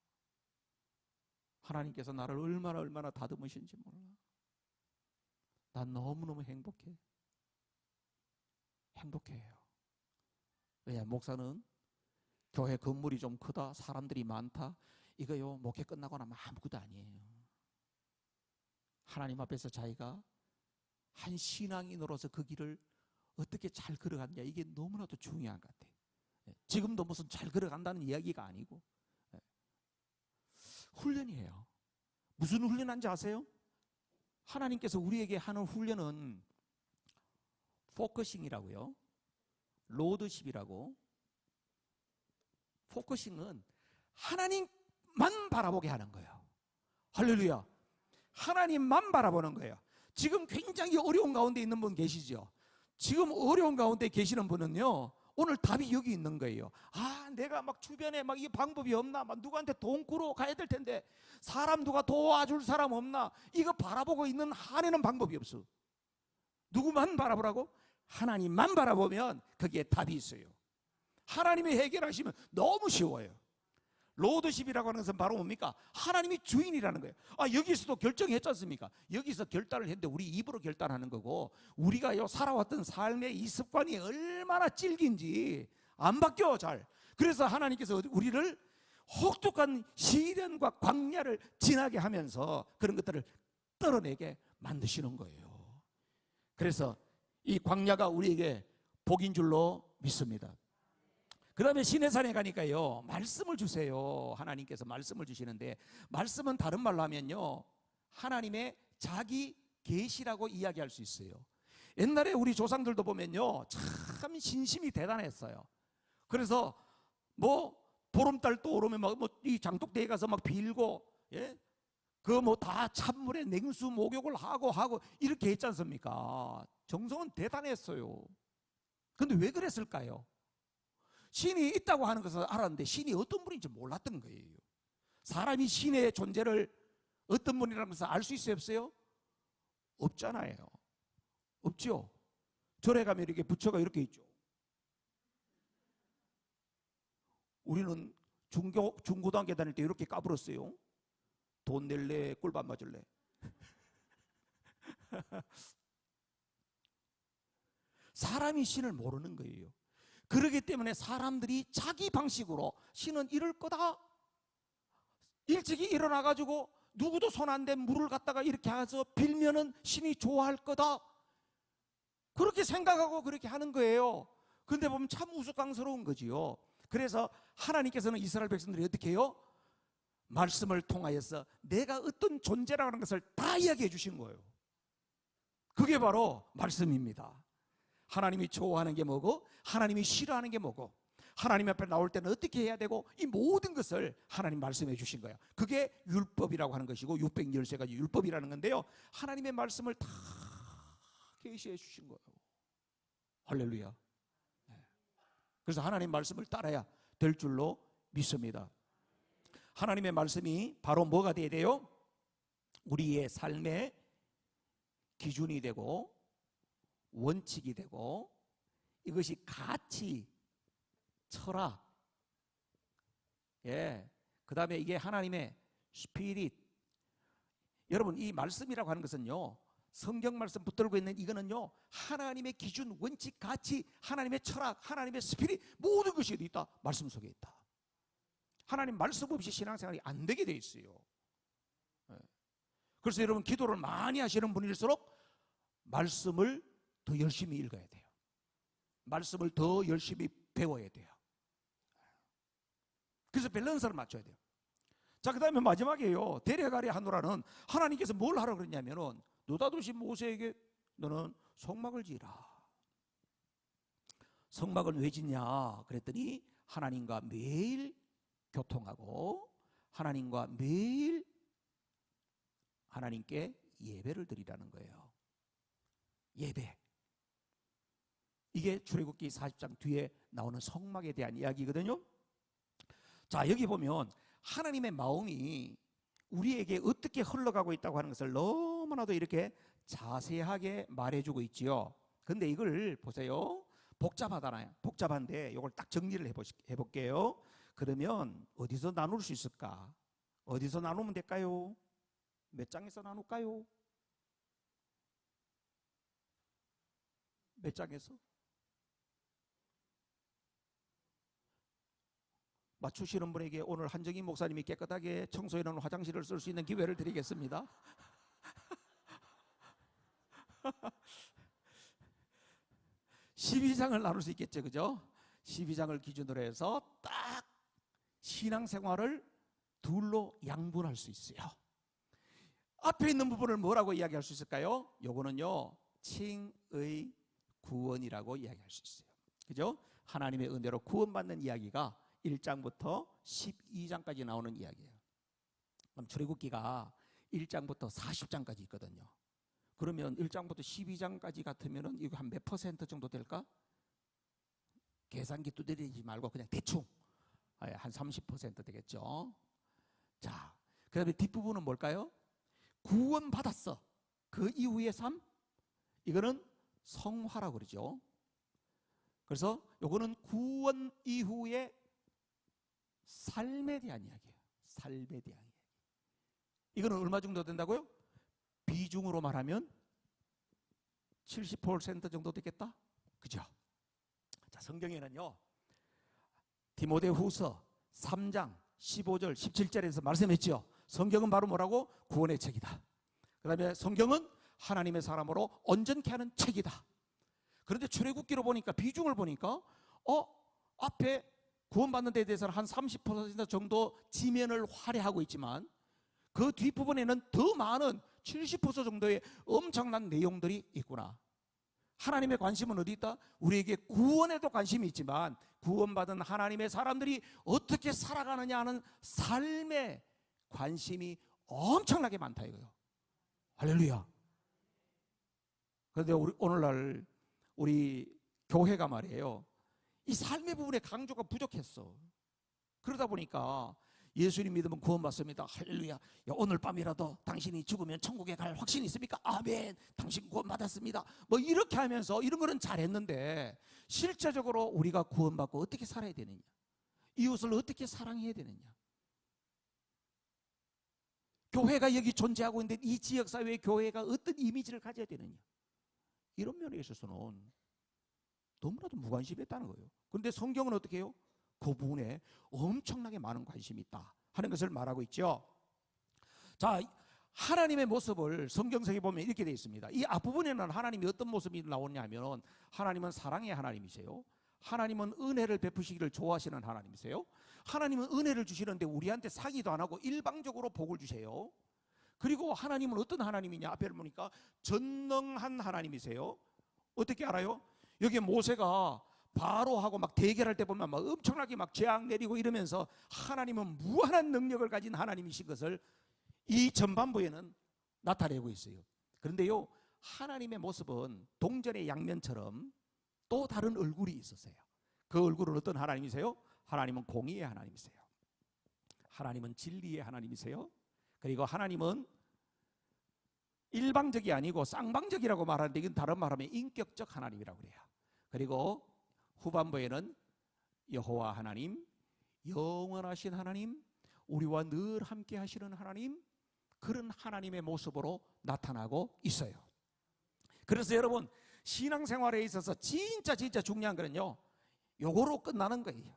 하나님께서 나를 얼마나 다듬으신지 몰라. 난 너무너무 행복해. 행복해요. 왜? 목사는 교회 건물이 좀 크다, 사람들이 많다, 이거요 목회 끝나고 나면 아무것도 아니에요. 하나님 앞에서 자기가 한 신앙인으로서 그 길을 어떻게 잘 걸어갔냐, 이게 너무나도 중요한 것 같아요. 지금도 무슨 잘 걸어간다는 이야기가 아니고 훈련이에요. 무슨 훈련인지 아세요? 하나님께서 우리에게 하는 훈련은 포커싱이라고요, 로드십이라고. 포커싱은 하나님만 바라보게 하는 거예요. 할렐루야. 하나님만 바라보는 거예요. 지금 굉장히 어려운 가운데 있는 분 계시죠? 지금 어려운 가운데 계시는 분은요, 오늘 답이 여기 있는 거예요. 내가 막 주변에 막 이 방법이 없나? 막 누구한테 돈 꾸러 가야 될 텐데 사람 누가 도와줄 사람 없나? 이거 바라보고 있는 한에는 방법이 없어. 누구만 바라보라고? 하나님만 바라보면 거기에 답이 있어요. 하나님이 해결하시면 너무 쉬워요. 로드십이라고 하는 것은 바로 뭡니까? 하나님이 주인이라는 거예요. 여기서도 결정했지 않습니까? 여기서 결단을 했는데 우리 입으로 결단하는 거고, 우리가요 살아왔던 삶의 이 습관이 얼마나 질긴지 안 바뀌어 잘. 그래서 하나님께서 우리를 혹독한 시련과 광야를 지나게 하면서 그런 것들을 떨어내게 만드시는 거예요. 그래서 이 광야가 우리에게 복인 줄로 믿습니다. 그 다음에 시내산에 가니까요 말씀을 주세요. 하나님께서 말씀을 주시는데, 말씀은 다른 말로 하면요 하나님의 자기 계시라고 이야기할 수 있어요. 옛날에 우리 조상들도 보면요 참 신심이 대단했어요. 그래서 보름달 떠오르면 이 장독대에 가서 막 빌고, 예? 다 찬물에 냉수 목욕을 하고 이렇게 했지 않습니까? 정성은 대단했어요. 근데 왜 그랬을까요? 신이 있다고 하는 것을 알았는데 신이 어떤 분인지 몰랐던 거예요. 사람이 신의 존재를 어떤 분이라는 것을 알 수 있어요, 없어요? 없잖아요. 없죠. 절에 가면 이렇게 부처가 이렇게 있죠. 우리는 중고등학교 다닐 때 이렇게 까불었어요. 돈 낼래, 꿀밥 맞을래? 사람이 신을 모르는 거예요. 그렇기 때문에 사람들이 자기 방식으로 신은 이럴 거다, 일찍이 일어나가지고 누구도 손 안 댄 물을 갖다가 이렇게 해서 빌면은 신이 좋아할 거다, 그렇게 생각하고 그렇게 하는 거예요. 근데 보면 참 우스꽝스러운 거지요. 그래서 하나님께서는 이스라엘 백성들이 어떻게 해요? 말씀을 통하여서 내가 어떤 존재라는 것을 다 이야기해 주신 거예요. 그게 바로 말씀입니다. 하나님이 좋아하는 게 뭐고, 하나님이 싫어하는 게 뭐고, 하나님 앞에 나올 때는 어떻게 해야 되고, 이 모든 것을 하나님 말씀해 주신 거예요. 그게 율법이라고 하는 것이고 613가지 율법이라는 건데요, 하나님의 말씀을 다 계시해 주신 거예요. 할렐루야. 그래서 하나님 말씀을 따라야 될 줄로 믿습니다. 하나님의 말씀이 바로 뭐가 돼야 돼요? 우리의 삶의 기준이 되고 원칙이 되고, 이것이 가치, 철학, 그 다음에 이게 하나님의 스피릿. 여러분, 이 말씀이라고 하는 것은요, 성경 말씀 붙들고 있는 이거는요, 하나님의 기준, 원칙, 가치, 하나님의 철학, 하나님의 스피릿, 모든 것이 어디 있다? 말씀 속에 있다. 하나님 말씀 없이 신앙생활이 안 되게 돼 있어요. 그래서 여러분, 기도를 많이 하시는 분일수록 말씀을 더 열심히 읽어야 돼요. 말씀을 더 열심히 배워야 돼요. 그래서 밸런스를 맞춰야 돼요. 자, 그 다음에 마지막이에요. 데려가려 하노라는, 하나님께서 뭘 하라고 그랬냐면은, 느닷없이 모세에게 너는 성막을 지으라. 성막을 왜 짓냐 그랬더니, 하나님과 매일 교통하고 하나님과 매일 하나님께 예배를 드리라는 거예요. 예배. 이게 출애굽기 40장 뒤에 나오는 성막에 대한 이야기거든요. 자, 여기 보면 하나님의 마음이 우리에게 어떻게 흘러가고 있다고 하는 것을 너무나도 이렇게 자세하게 말해주고 있지요. 근데 이걸 보세요. 복잡하잖아요. 복잡한데 이걸 딱 정리를 해볼게요. 그러면 어디서 나눌 수 있을까? 어디서 나누면 될까요? 몇 장에서 나눌까요? 몇 장에서? 맞추시는 분에게 오늘 한정희 목사님이 깨끗하게 청소해놓은 화장실을 쓸 수 있는 기회를 드리겠습니다. 12장을 나눌 수 있겠죠, 그죠? 12장을 기준으로 해서 딱 신앙생활을 둘로 양분할 수 있어요. 앞에 있는 부분을 뭐라고 이야기할 수 있을까요? 요거는요, 칭의 구원이라고 이야기할 수 있어요. 그죠? 하나님의 은혜로 구원받는 이야기가 1장부터 12장까지 나오는 이야기예요. 그럼 출애굽기가 1장부터 40장까지 있거든요. 그러면 1장부터 12장까지 같으면은 이거 한 몇 퍼센트 정도 될까? 계산기 두드리지 말고 그냥 대충 한 30% 되겠죠. 자, 그 다음에 뒷부분은 뭘까요? 구원받았어. 그 이후의 삶? 이거는 성화라고 그러죠. 그래서 요거는 구원 이후의 삶에 대한 이야기예요. 삶에 대한 이야기. 이거는 얼마 정도 된다고요? 비중으로 말하면 70% 정도 되겠다? 그죠? 자, 성경에는요, 디모데후서 3장 15절 17절에서 말씀했죠. 성경은 바로 뭐라고? 구원의 책이다. 그 다음에 성경은 하나님의 사람으로 온전케 하는 책이다. 그런데 출애굽기로 보니까, 비중을 보니까 앞에 구원받는 데에 대해서는 한 30% 정도 지면을 할애하고 있지만 그 뒷부분에는 더 많은 70% 정도의 엄청난 내용들이 있구나. 하나님의 관심은 어디 있다? 우리에게 구원에도 관심이 있지만 구원받은 하나님의 사람들이 어떻게 살아가느냐 하는 삶에 관심이 엄청나게 많다 이거예요. 할렐루야. 그런데 오늘날 우리 교회가 말이에요, 이 삶의 부분에 강조가 부족했어. 그러다 보니까 예수님 믿으면 구원받습니다. 할렐루야. 야, 오늘 밤이라도 당신이 죽으면 천국에 갈 확신이 있습니까? 아멘. 당신 구원받았습니다. 뭐 이렇게 하면서 이런 거는 잘했는데 실제적으로 우리가 구원받고 어떻게 살아야 되느냐, 이웃을 어떻게 사랑해야 되느냐, 교회가 여기 존재하고 있는데 이 지역사회의 교회가 어떤 이미지를 가져야 되느냐, 이런 면에 있어서는 너무나도 무관심했다는 거예요. 그런데 성경은 어떻게 해요? 그 부분에 엄청나게 많은 관심이 있다 하는 것을 말하고 있죠. 자, 하나님의 모습을 성경책에 보면 이렇게 되어 있습니다. 이 앞부분에는 하나님이 어떤 모습이 나오냐면, 하나님은 사랑의 하나님이세요. 하나님은 은혜를 베푸시기를 좋아하시는 하나님이세요. 하나님은 은혜를 주시는데 우리한테 사기도 안 하고 일방적으로 복을 주세요. 그리고 하나님은 어떤 하나님이냐, 앞에 보니까 전능한 하나님이세요. 어떻게 알아요? 여기 모세가 바로하고 막 대결할 때 보면 막 엄청나게 막 재앙 내리고 이러면서 하나님은 무한한 능력을 가진 하나님이신 것을 이 전반부에는 나타내고 있어요. 그런데요, 하나님의 모습은 동전의 양면처럼 또 다른 얼굴이 있었어요. 그 얼굴은 어떤 하나님이세요? 하나님은 공의의 하나님이세요. 하나님은 진리의 하나님이세요. 그리고 하나님은 일방적이 아니고 쌍방적이라고 말하는데 이건 다른 말하면 인격적 하나님이라고 그래요. 그리고 후반부에는 여호와 하나님, 영원하신 하나님, 우리와 늘 함께 하시는 하나님, 그런 하나님의 모습으로 나타나고 있어요. 그래서 여러분, 신앙생활에 있어서 진짜 중요한 거는요, 요거로 끝나는 거예요.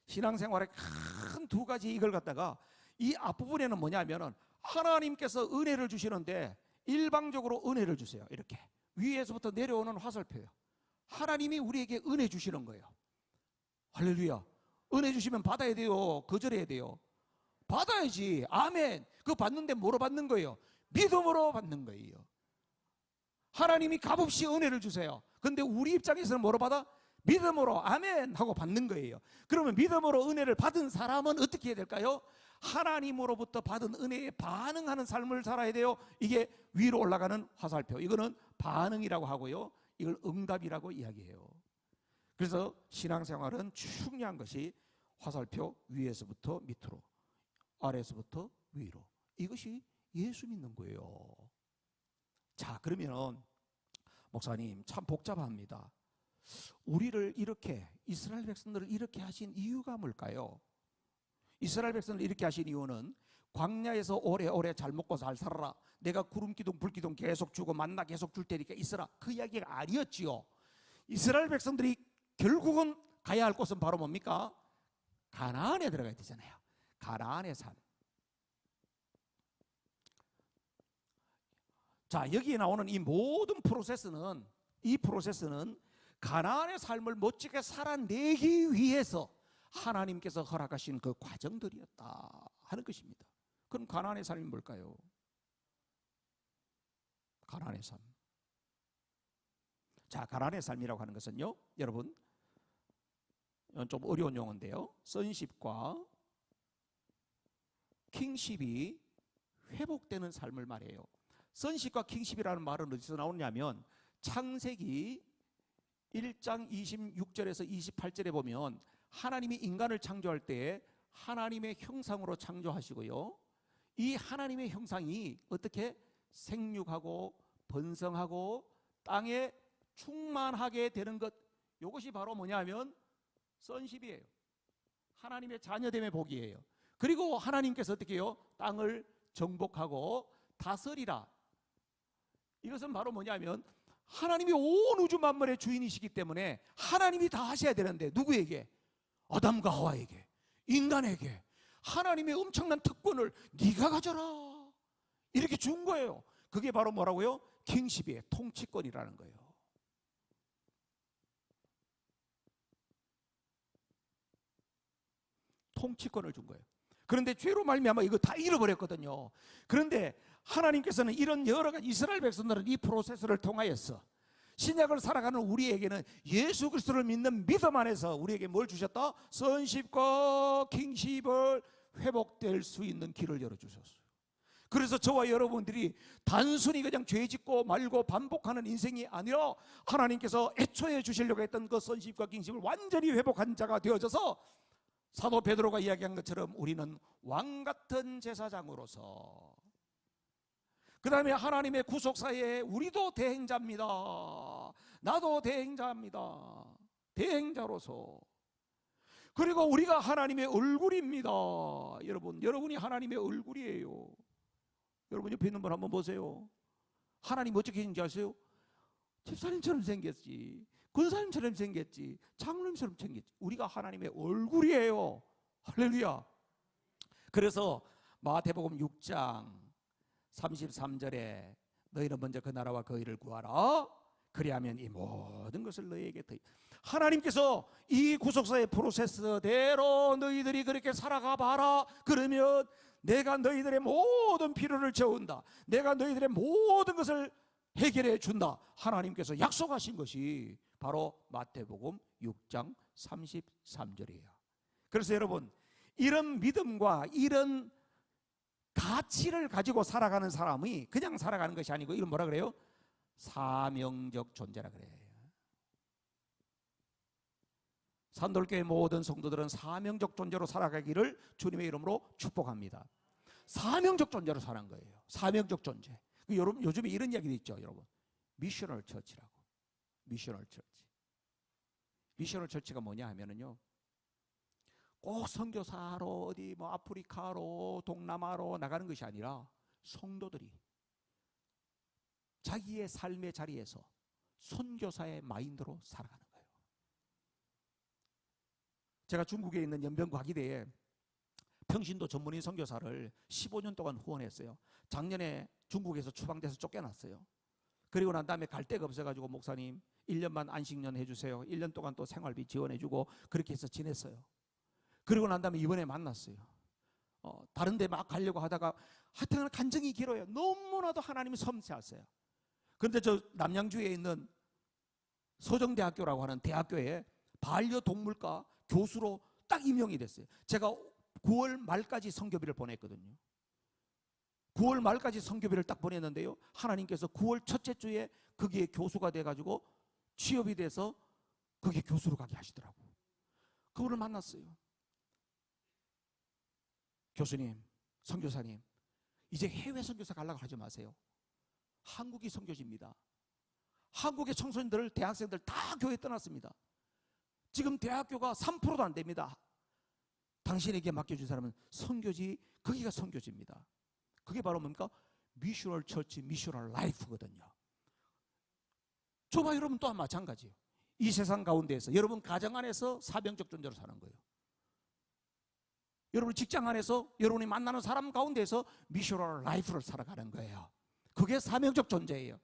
신앙생활에 큰 두 가지 이걸 갖다가 이 앞부분에는 뭐냐면은 하나님께서 은혜를 주시는데 일방적으로 은혜를 주세요. 이렇게 위에서부터 내려오는 화살표예요. 하나님이 우리에게 은혜 주시는 거예요. 할렐루야. 은혜 주시면 받아야 돼요? 거절해야 돼요? 받아야지. 아멘. 그거 받는데 뭐로 받는 거예요? 믿음으로 받는 거예요. 하나님이 값없이 은혜를 주세요. 근데 우리 입장에서는 뭐로 받아? 믿음으로 아멘 하고 받는 거예요. 그러면 믿음으로 은혜를 받은 사람은 어떻게 해야 될까요? 하나님으로부터 받은 은혜에 반응하는 삶을 살아야 돼요. 이게 위로 올라가는 화살표, 이거는 반응이라고 하고요, 이걸 응답이라고 이야기해요. 그래서 신앙생활은 중요한 것이 화살표 위에서부터 밑으로, 아래에서부터 위로, 이것이 예수 믿는 거예요. 자, 그러면 목사님 참 복잡합니다. 우리를 이렇게, 이스라엘 백성들을 이렇게 하신 이유가 뭘까요? 이스라엘 백성을 이렇게 하신 이유는 광야에서 오래오래 잘 먹고 잘 살아라, 내가 구름기둥 불기둥 계속 주고 만나 계속 줄 테니까 있어라, 그 이야기가 아니었지요. 이스라엘 백성들이 결국은 가야 할 곳은 바로 뭡니까? 가나안에 들어가야 되잖아요. 가나안의 삶. 자, 여기에 나오는 이 모든 프로세스는, 이 프로세스는 가나안의 삶을 멋지게 살아내기 위해서 하나님께서 허락하신 그 과정들이었다 하는 것입니다. 그럼 가나안의 삶이 뭘까요? 가나안의 삶. 자, 가나안의 삶이라고 하는 것은요, 여러분, 좀 어려운 용어인데요, 선십과 킹십이 회복되는 삶을 말해요. 선십과 킹십이라는 말은 어디서 나오냐면 창세기 1장 26절에서 28절에 보면 하나님이 인간을 창조할 때 하나님의 형상으로 창조하시고요, 이 하나님의 형상이 어떻게 생육하고 번성하고 땅에 충만하게 되는 것, 이것이 바로 뭐냐면 선십이에요. 하나님의 자녀됨의 복이에요. 그리고 하나님께서 어떻게 해요? 땅을 정복하고 다스리라. 이것은 바로 뭐냐면 하나님이 온 우주 만물의 주인이시기 때문에 하나님이 다 하셔야 되는데 누구에게? 아담과 하와에게, 인간에게 하나님의 엄청난 특권을 네가 가져라 이렇게 준 거예요. 그게 바로 뭐라고요? 킹십이에요. 통치권이라는 거예요. 통치권을 준 거예요. 그런데 죄로 말미암아 이거 다 잃어버렸거든요. 그런데 하나님께서는 이런 여러 가지 이스라엘 백성들은 이 프로세스를 통하여서 신약을 살아가는 우리에게는 예수 그리스도를 믿는 믿음 안에서 우리에게 뭘 주셨다? 선십과 킹십을 회복될 수 있는 길을 열어주셨어요. 그래서 저와 여러분들이 단순히 그냥 죄 짓고 말고 반복하는 인생이 아니라 하나님께서 애초에 주시려고 했던 그 선십과 킹십을 완전히 회복한 자가 되어져서 사도 베드로가 이야기한 것처럼 우리는 왕같은 제사장으로서, 그 다음에 하나님의 구속사에 우리도 대행자입니다. 나도 대행자입니다. 대행자로서. 그리고 우리가 하나님의 얼굴입니다. 여러분이 하나님의 얼굴이에요. 여러분 옆에 있는 분 한번 보세요. 하나님 어떻게 생긴지 아세요? 집사님처럼 생겼지, 권사님처럼 생겼지, 장로님처럼 생겼지. 우리가 하나님의 얼굴이에요. 할렐루야. 그래서 마태복음 6장 33절에 너희는 먼저 그 나라와 그 의를 구하라. 그리하면 이 모든 것을 너희에게 더. 하나님께서 이 구속사의 프로세스대로 너희들이 그렇게 살아가 봐라. 그러면 내가 너희들의 모든 필요를 채운다. 내가 너희들의 모든 것을 해결해 준다. 하나님께서 약속하신 것이 바로 마태복음 6장 33절이에요. 그래서 여러분, 이런 믿음과 이런 가치를 가지고 살아가는 사람이 그냥 살아가는 것이 아니고 이건 뭐라 그래요? 사명적 존재라 그래요. 산돌교회 모든 성도들은 사명적 존재로 살아가기를 주님의 이름으로 축복합니다. 사명적 존재로 사는 거예요. 사명적 존재. 여러분 요즘에 이런 이야기도 있죠. 여러분, 미셔널 처치라고. 미셔널 처치. 미셔널 처치가 뭐냐 하면은요, 꼭 선교사로 어디 뭐 아프리카로 동남아로 나가는 것이 아니라 성도들이 자기의 삶의 자리에서 선교사의 마인드로 살아가는 거예요. 제가 중국에 있는 연변과기대에 평신도 전문인 선교사를 15년 동안 후원했어요. 작년에 중국에서 추방돼서 쫓겨났어요. 그리고 난 다음에 갈 데가 없어가지고 목사님 1년만 안식년 해주세요. 1년 동안 또 생활비 지원해주고 그렇게 해서 지냈어요. 그리고 난 다음에 이번에 만났어요. 다른 데 막 가려고 하다가 하여튼 간증이 길어요. 너무나도 하나님이 섬세하세요. 그런데 저 남양주에 있는 서정대학교라고 하는 대학교에 반려동물과 교수로 딱 임명이 됐어요. 제가 9월 말까지 선교비를 보냈거든요. 9월 말까지 선교비를 딱 보냈는데요, 하나님께서 9월 첫째 주에 거기에 교수가 돼가지고 취업이 돼서 거기에 교수로 가게 하시더라고요. 그분을 만났어요. 교수님, 선교사님, 이제 해외 선교사 가려고 하지 마세요. 한국이 선교지입니다. 한국의 청소년들, 대학생들 다 교회 떠났습니다. 지금 대학교가 3%도 안 됩니다. 당신에게 맡겨준 사람은 선교지, 거기가 선교지입니다. 그게 바로 뭡니까? 미셔널 처치, 미셔널 라이프거든요. 저와 여러분 또한 마찬가지예요. 이 세상 가운데에서 여러분 가정 안에서 사명적 존재로 사는 거예요. 여러분 직장 안에서 여러분이 만나는 사람 가운데에서 미셔널 라이프를 살아가는 거예요. 그게 사명적 존재예요.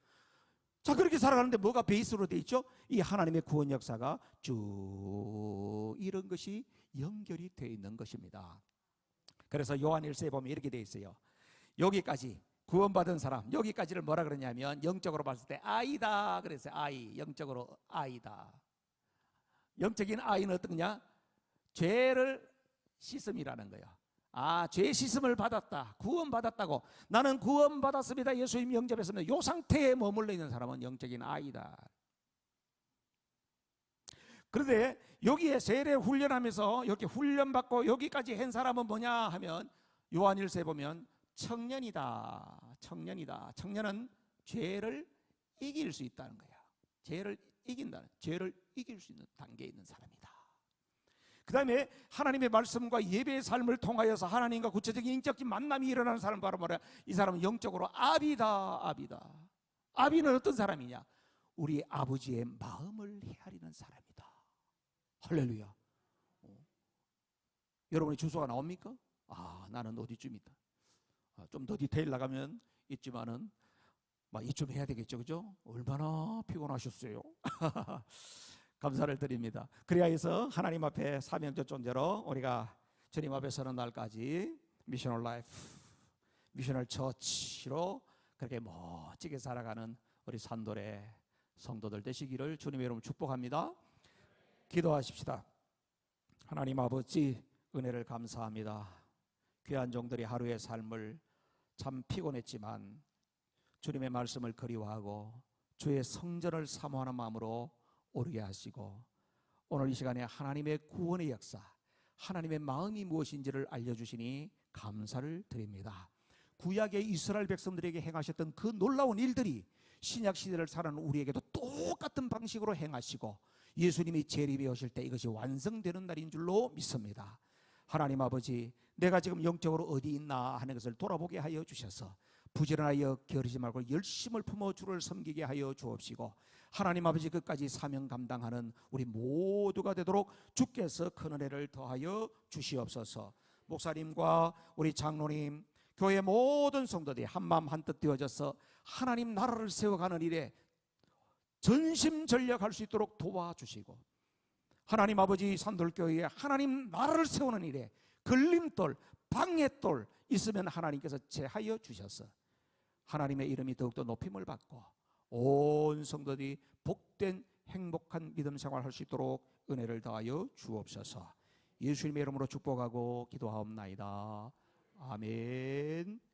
자, 그렇게 살아가는데 뭐가 베이스로 돼 있죠? 이 하나님의 구원 역사가 쭉 이런 것이 연결이 되어 있는 것입니다. 그래서 요한일서에 보면 이렇게 되어 있어요. 여기까지 구원받은 사람, 여기까지를 뭐라 그러냐면 영적으로 봤을 때 아이다 그랬어요. 아이, 영적으로 아이다. 영적인 아이는 어떠냐? 죄를 씻음이라는 거예요. 아, 죄 씻음을 받았다, 구원받았다고, 나는 구원받았습니다, 예수님 영접했습니다, 이 상태에 머물러 있는 사람은 영적인 아이다. 그런데 여기에 세례 훈련하면서 이렇게 훈련받고 여기까지 한 사람은 뭐냐 하면 요한일서에 보면 청년이다. 청년이다. 청년은 죄를 이길 수 있다는 거야. 죄를 이긴다는, 죄를 이길 수 있는 단계에 있는 사람이다. 그 다음에 하나님의 말씀과 예배의 삶을 통하여서 하나님과 구체적인 인격적인 만남이 일어나는 사람 바로 뭐야? 이 사람은 영적으로 아비다. 아비는 어떤 사람이냐? 우리 아버지의 마음을 헤아리는 사람이다. 할렐루야. 여러분의 주소가 나옵니까? 나는 어디쯤이다. 좀 더 디테일 나가면 있지만은 이쯤 해야 되겠죠, 그죠? 얼마나 피곤하셨어요. 감사를 드립니다. 그래야 해서 하나님 앞에 사명적 존재로 우리가 주님 앞에 서는 날까지 미셔널 라이프, 미셔널 처치로 그렇게 멋지게 살아가는 우리 산돌의 성도들 되시기를 주님의 이름으로 축복합니다. 기도하십시다. 하나님 아버지, 은혜를 감사합니다. 귀한 종들이 하루의 삶을 참 피곤했지만 주님의 말씀을 그리워하고 주의 성전을 사모하는 마음으로 오르게 하시고 오늘 이 시간에 하나님의 구원의 역사, 하나님의 마음이 무엇인지를 알려주시니 감사를 드립니다. 구약의 이스라엘 백성들에게 행하셨던 그 놀라운 일들이 신약 시대를 살아가는 우리에게도 똑같은 방식으로 행하시고 예수님이 재림에 오실 때 이것이 완성되는 날인 줄로 믿습니다. 하나님 아버지, 내가 지금 영적으로 어디 있나 하는 것을 돌아보게 하여 주셔서 부지런하여 게으르지 말고 열심을 품어 주를 섬기게 하여 주옵시고 하나님 아버지 끝까지 사명 감당하는 우리 모두가 되도록 주께서 큰 은혜를 더하여 주시옵소서. 목사님과 우리 장로님, 교회 모든 성도들이 한마음 한뜻 되어져서 하나님 나라를 세워가는 일에 전심전력할 수 있도록 도와주시고 하나님 아버지 산돌교회에 하나님 나라를 세우는 일에 걸림돌, 방해돌 있으면 하나님께서 제하여 주셔서 하나님의 이름이 더욱더 높임을 받고 온 성도들이 복된 행복한 믿음 생활할 수 있도록 은혜를 더하여 주옵소서. 예수님의 이름으로 축복하고 기도하옵나이다. 아멘.